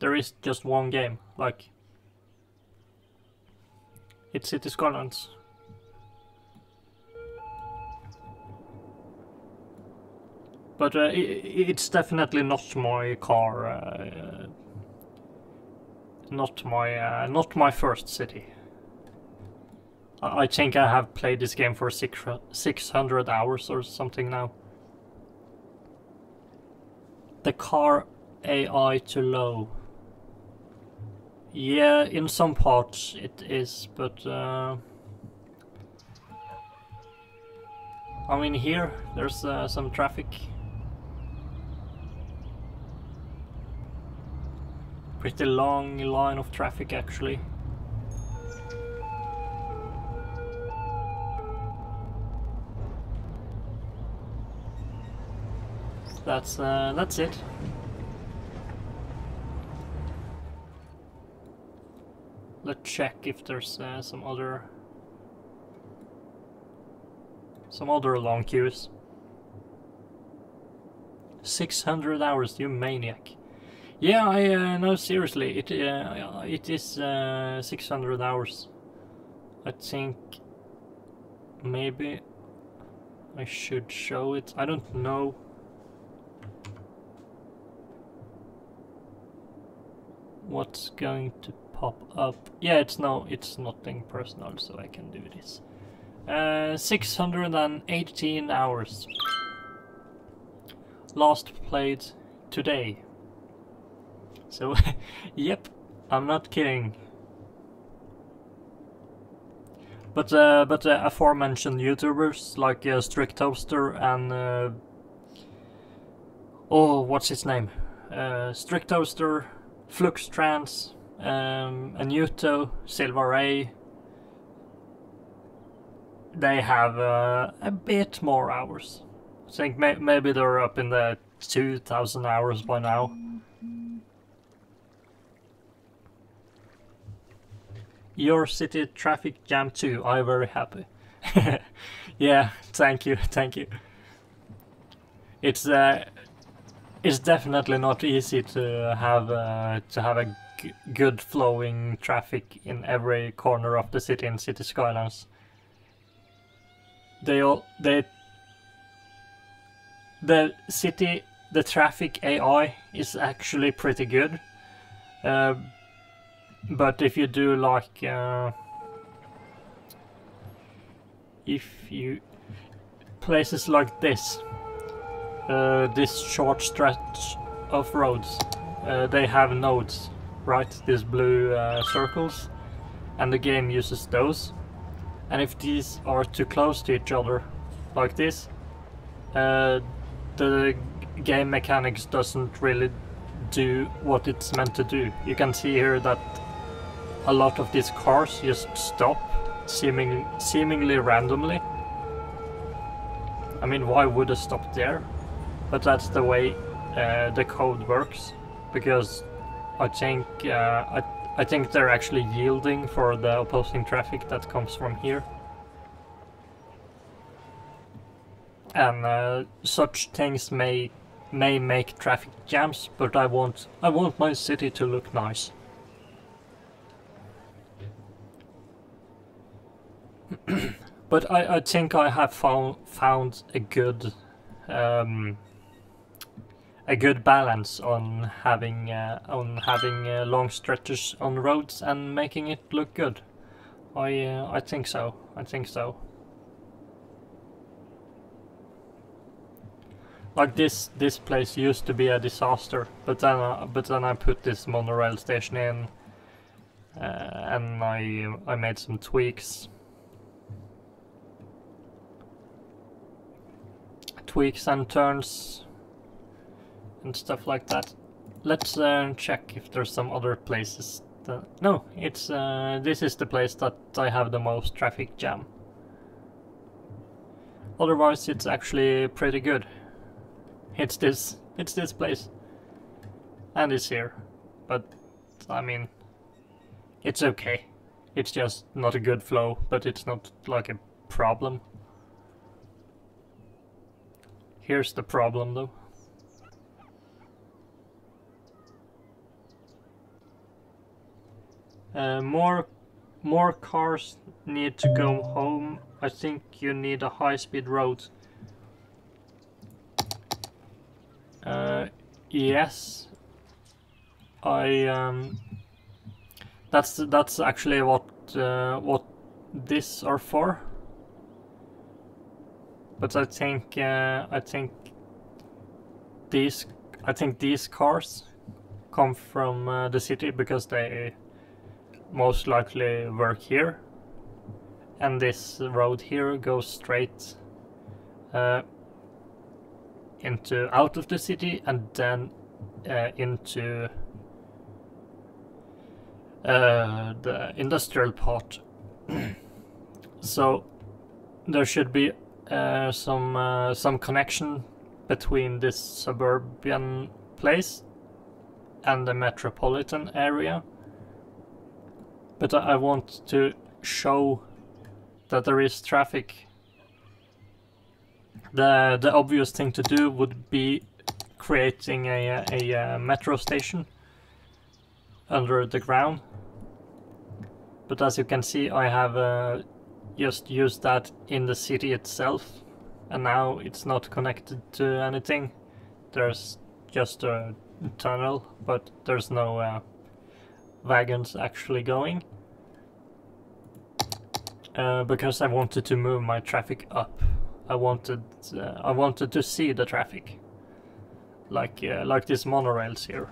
There is just one game. Like, it's City Skylines. But it's definitely not my car. Not my first city. I think I have played this game for 600 hours or something now. The car AI too low. Yeah, in some parts it is, but I mean, here there's some traffic. Pretty long line of traffic, actually. That's it. Let's check if there's some other long queues. 600 hours, you maniac. Yeah, no, seriously, it is 600 hours. I think maybe I should show it. I don't know. What's going to pop up? Yeah, it's nothing personal, so I can do this. 618 hours. Last played today. So, yep, I'm not kidding. But aforementioned YouTubers like Strict Toaster and oh, what's his name? Strict Toaster, Flux Trans, Anuto, Silver Ray. They have a bit more hours. I think maybe they're up in the 2,000 hours by now. Your city traffic jam too. I'm very happy. Yeah, thank you. It's definitely not easy to have a good flowing traffic in every corner of the city in City Skylines. The traffic AI is actually pretty good. But if you do like, places like this short stretch of roads, they have nodes, right? These blue circles, and the game uses those. And if these are too close to each other, like this, the game mechanics doesn't really do what it's meant to do. You can see here that a lot of these cars just stop, seemingly randomly. I mean, why would it stop there? But that's the way the code works, because I think they're actually yielding for the opposing traffic that comes from here. And such things may make traffic jams, but I want my city to look nice. But I think I have found a good a good balance on having long stretches on roads and making it look good. I think so. I think so. Like this place used to be a disaster, but then I put this monorail station in, and I made some tweaks and turns and stuff like that. Let's check if there's some other places. No, it's this is the place that I have the most traffic jam. Otherwise, it's actually pretty good. It's this place, and it's here, but I mean, it's okay. It's just not a good flow, but it's not like a problem. Here's the problem though. More cars need to go home. I think you need a high-speed road. Yes. That's actually what this are for. But I think these cars come from the city because they most likely work here, and this road here goes straight out of the city and then into the industrial part. So there should be some connection between this suburban place and the metropolitan area. But I want to show that there is traffic. The obvious thing to do would be creating a metro station under the ground. But as you can see, I have just used that in the city itself, and now it's not connected to anything. There's just a tunnel, but there's no wagons actually going, because I wanted to move my traffic up. I wanted to see the traffic, like these monorails here.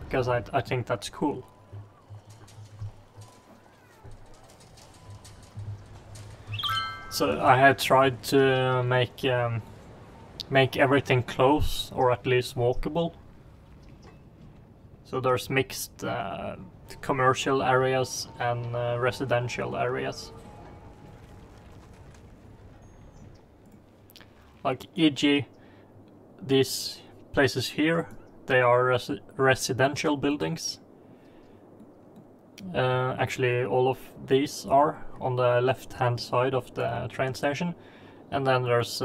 Because I think that's cool. So I have tried to make everything close, or at least walkable. So there's mixed commercial areas and residential areas. Like e.g. these places here, they are residential buildings. Actually, all of these are on the left-hand side of the train station, and then there's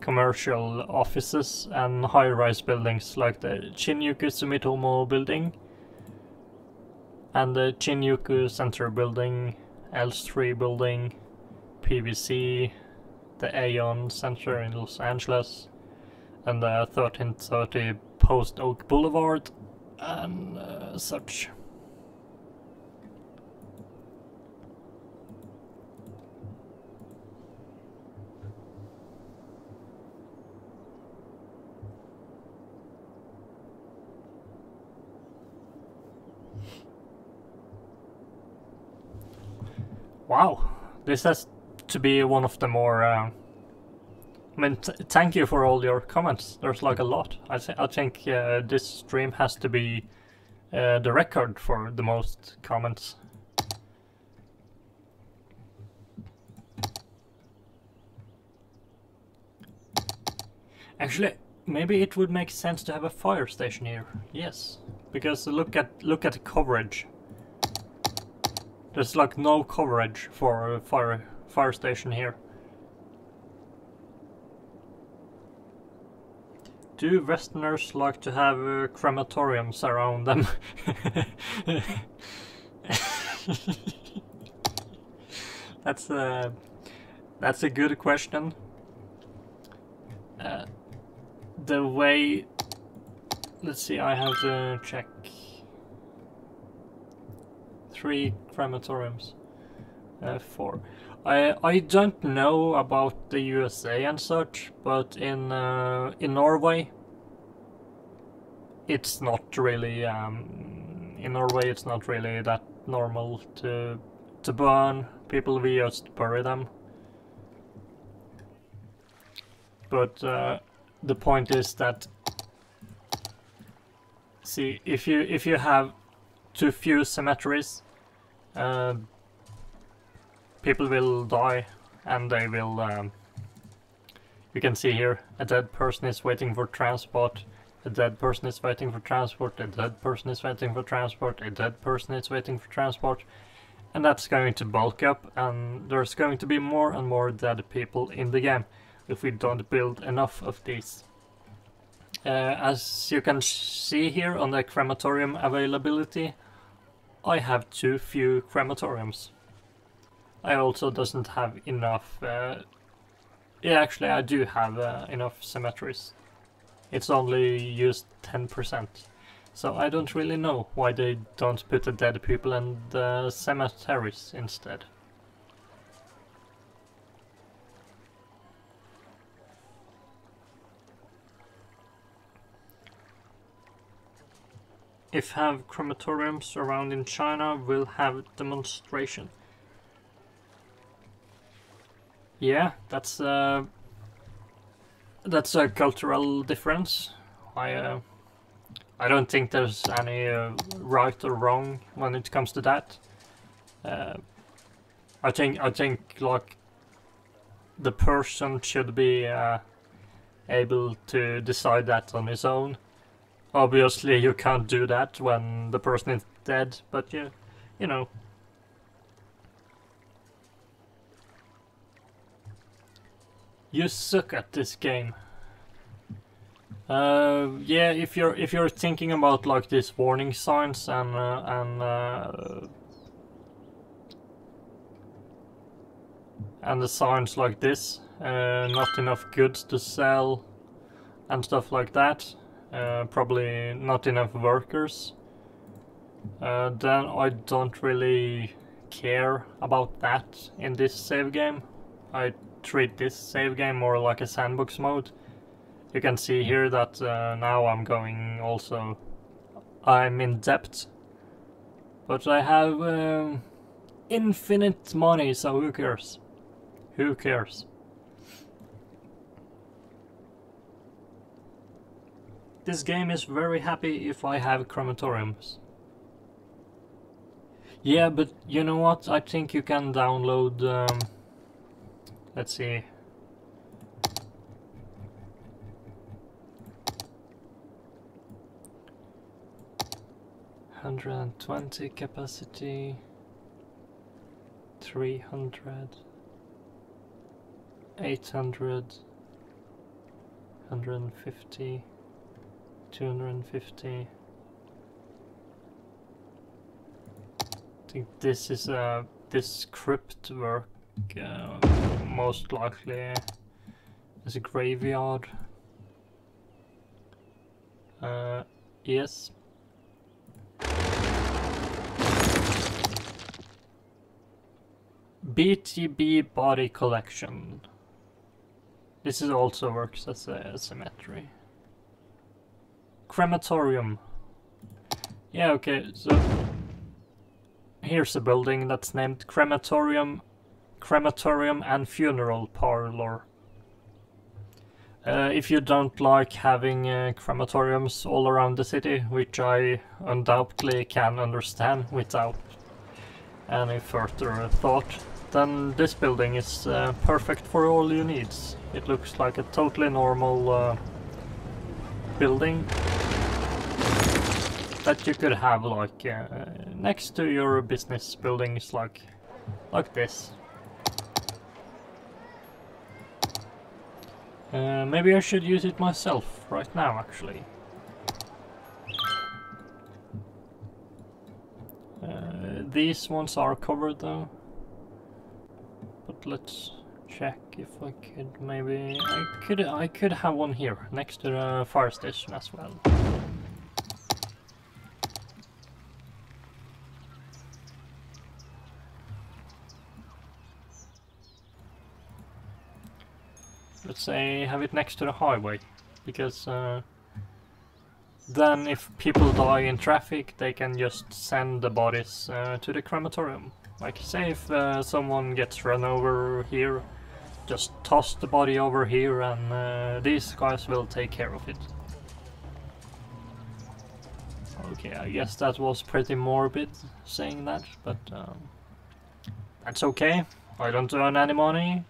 commercial offices and high-rise buildings like the Shinjuku Sumitomo building and the Shinjuku Center building, L3 building, PVC, the Aeon Center in Los Angeles, and the 1330 Post Oak Boulevard and such. Wow, this has to be one of the more I mean, thank you for all your comments. There's like a lot. I think this stream has to be the record for the most comments. Actually, maybe it would make sense to have a fire station here. Yes, because look at the coverage. There's like no coverage for a fire station here. Do Westerners like to have crematoriums around them? That's That's a good question. The way... Let's see, I have to check. 3 crematoriums. 4. I don't know about the USA and such, but in Norway, it's not really in Norway it's not really that normal to burn people. We just bury them. But the point is that, see, if you have too few cemeteries, people will die, and they will. You can see here, a dead person is waiting for transport. A dead person is waiting for transport. A dead person is waiting for transport. A dead person is waiting for transport, and that's going to bulk up, and there's going to be more and more dead people in the game if we don't build enough of these. As you can see here on the crematorium availability, I have too few crematoriums. I also doesn't have enough... yeah, actually I do have enough cemeteries. It's only used 10%. So I don't really know why they don't put the dead people in the cemeteries instead. If have crematoriums around in China, will have demonstration. Yeah, that's a cultural difference. I don't think there's any right or wrong when it comes to that. I think like the person should be able to decide that on his own. Obviously, you can't do that when the person is dead, but you know. You suck at this game. Yeah, if you're thinking about like these warning signs and the signs like this, not enough goods to sell and stuff like that, probably not enough workers, then I don't really care about that in this save game. I treat this save game more like a sandbox mode. You can see here that now I'm in debt, but I have infinite money, so who cares? Who cares? This game is very happy if I have crematoriums. Yeah, but you know what? I think you can download... let's see. $120 capacity, 300, 800, 150, 250. I think this is this crypt work most likely is a graveyard. Yes. BTB body collection. This is also works as a cemetery. Crematorium. Yeah, okay, so here's a building that's named Crematorium and Funeral Parlor. If you don't like having crematoriums all around the city, which I undoubtedly can understand without any further thought, then this building is perfect for all your needs. It looks like a totally normal building that you could have like next to your business buildings, like this. Maybe I should use it myself right now, actually. These ones are covered though, but let's check if I could maybe... I could have one here, next to the fire station as well. Let's say have it next to the highway, because then if people die in traffic, they can just send the bodies to the crematorium. Like, say if someone gets run over here, just toss the body over here and these guys will take care of it. Okay, I guess that was pretty morbid saying that, but that's okay. I don't earn any money.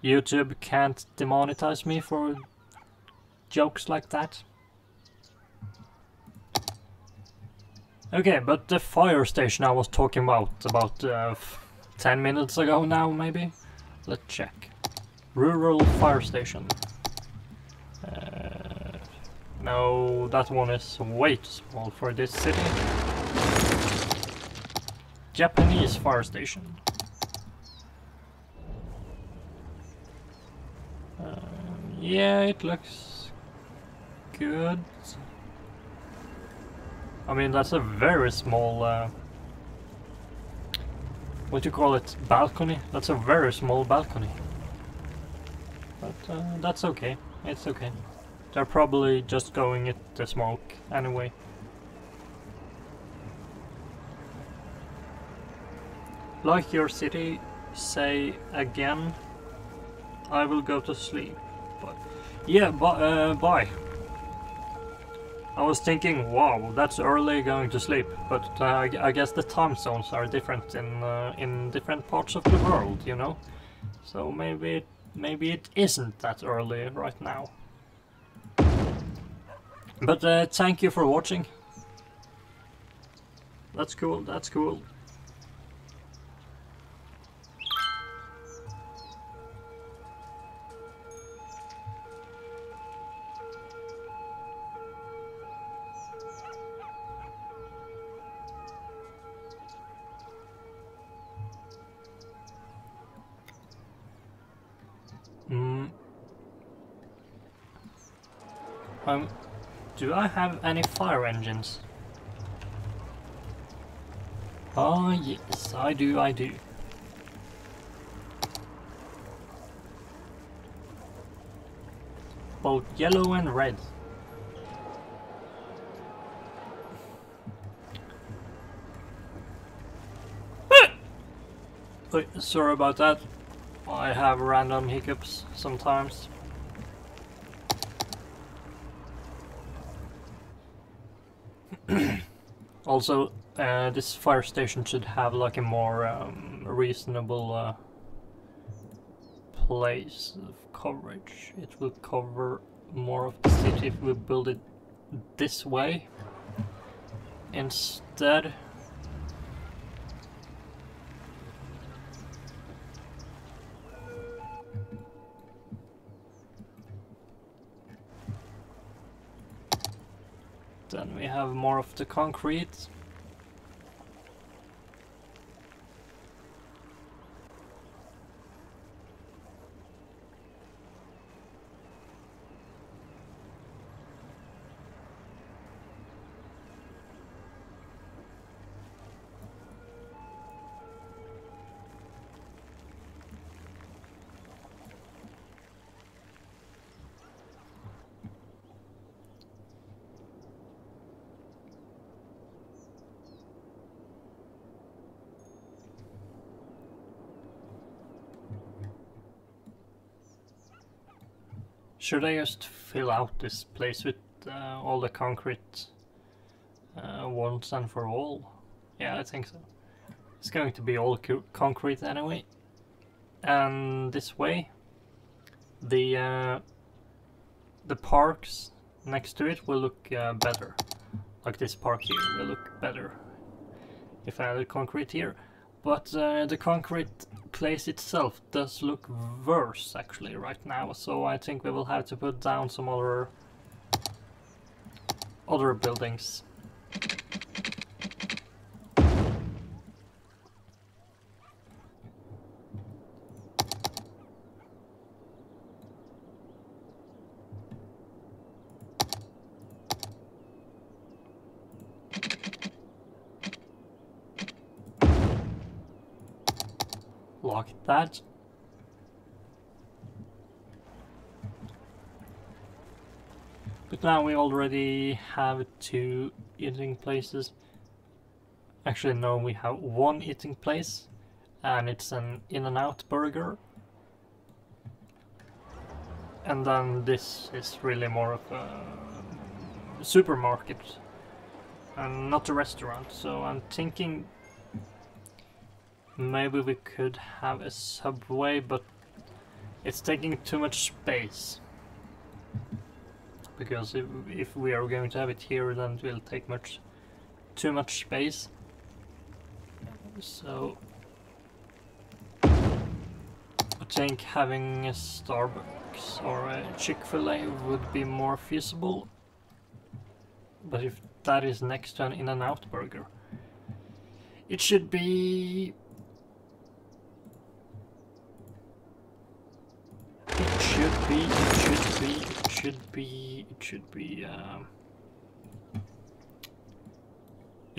YouTube can't demonetize me for jokes like that. Okay, but the fire station I was talking about 10 minutes ago now, maybe? Let's check. Rural fire station. No, that one is way too small for this city. Japanese fire station. Yeah, it looks good. I mean, that's a very small, what do you call it, balcony? That's a very small balcony. But that's okay, it's okay. They're probably just going at the smoke anyway. Like your city, say again. I will go to sleep. But yeah, bye. I was thinking, wow, that's early going to sleep, but I guess the time zones are different in different parts of the world, you know. So maybe it isn't that early right now. But thank you for watching. That's cool. That's cool. Do I have any fire engines? Oh yes, I do, I do. Both yellow and red. Wait, sorry about that. I have random hiccups sometimes. Also, this fire station should have like a more reasonable place of coverage. It will cover more of the city if we build it this way instead. Then we have more of the concrete. Should I just fill out this place with all the concrete once and for all? Yeah, I think so. It's going to be all concrete anyway. And this way, the parks next to it will look better. Like this park here will look better if I added concrete here. But the concrete place itself does look worse actually right now, so I think we will have to put down some other buildings. like that. But now we already have 2 eating places. Actually no, we have 1 eating place, and it's an In-N-Out burger. And then this is really more of a supermarket and not a restaurant, so I'm thinking maybe we could have a Subway, but it's taking too much space. Because if we are going to have it here, then it will take too much space. So I think having a Starbucks or a Chick-fil-A would be more feasible. But if that is next to an In-N-Out burger, it should be... It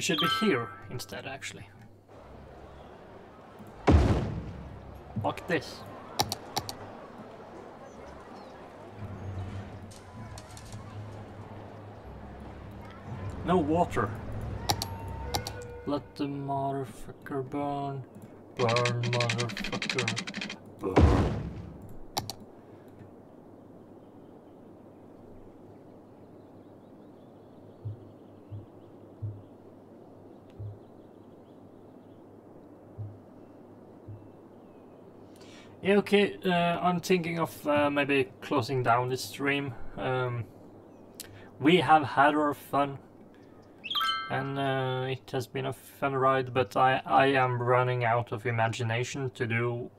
should be here instead, actually. Like this. No water. Let the motherfucker burn. Burn, motherfucker. Burn. Yeah, okay, I'm thinking of maybe closing down this stream. We have had our fun, and it has been a fun ride, but I am running out of imagination to do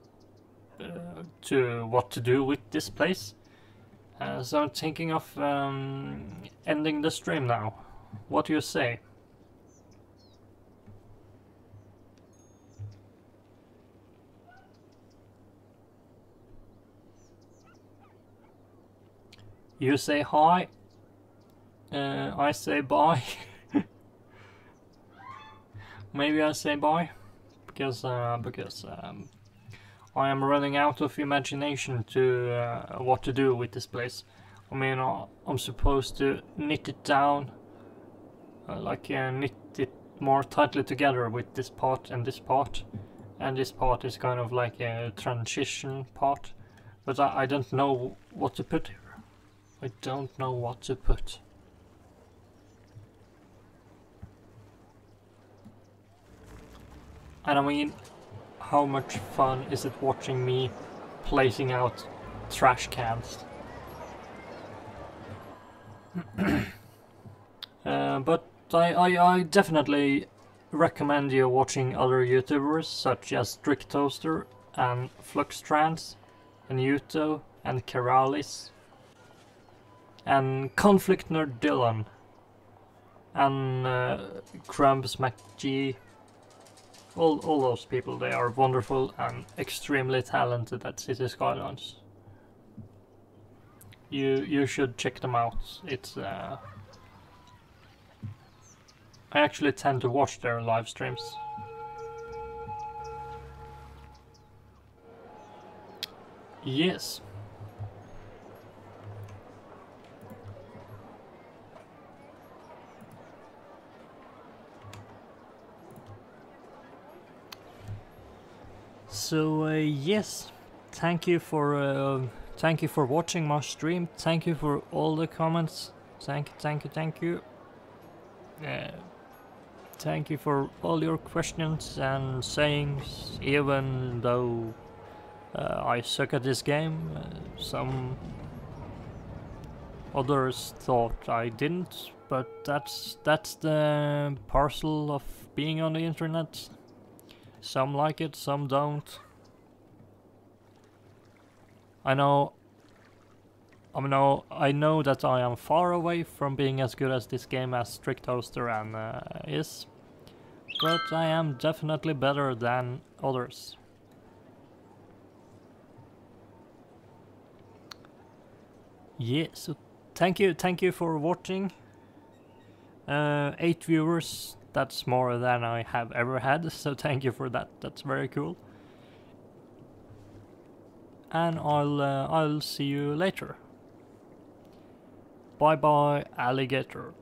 what to do with this place. So I'm thinking of ending the stream now. What do you say? You say hi, I say bye. Maybe I say bye, because I am running out of imagination to what to do with this place. I mean, I'm supposed to knit it down, knit it more tightly together with this part, and this part is kind of like a transition part, but I don't know what to put here. I don't know what to put. And I mean, how much fun is it watching me placing out trash cans? But I definitely recommend you watching other YouTubers such as Strict Toaster and Fluxtrans and Yuto and Keralis and Conflict Nerd Dylan and Crumbs McGee. All those people, they are wonderful and extremely talented at City Skylines. You should check them out. It's I actually tend to watch their live streams. Yes. So yes, thank you for watching my stream. Thank you for all the comments. Thank you. Thank you for all your questions and sayings. Even though I suck at this game, some others thought I didn't. But that's the parcel of being on the internet. Some like it, some don't. I know that I am far away from being as good as this game as Strict Toaster and is, but I am definitely better than others. Yeah, so thank you for watching. 8 viewers. That's more than I have ever had, so thank you for that. That's very cool. and I'll see you later. Bye bye, alligator.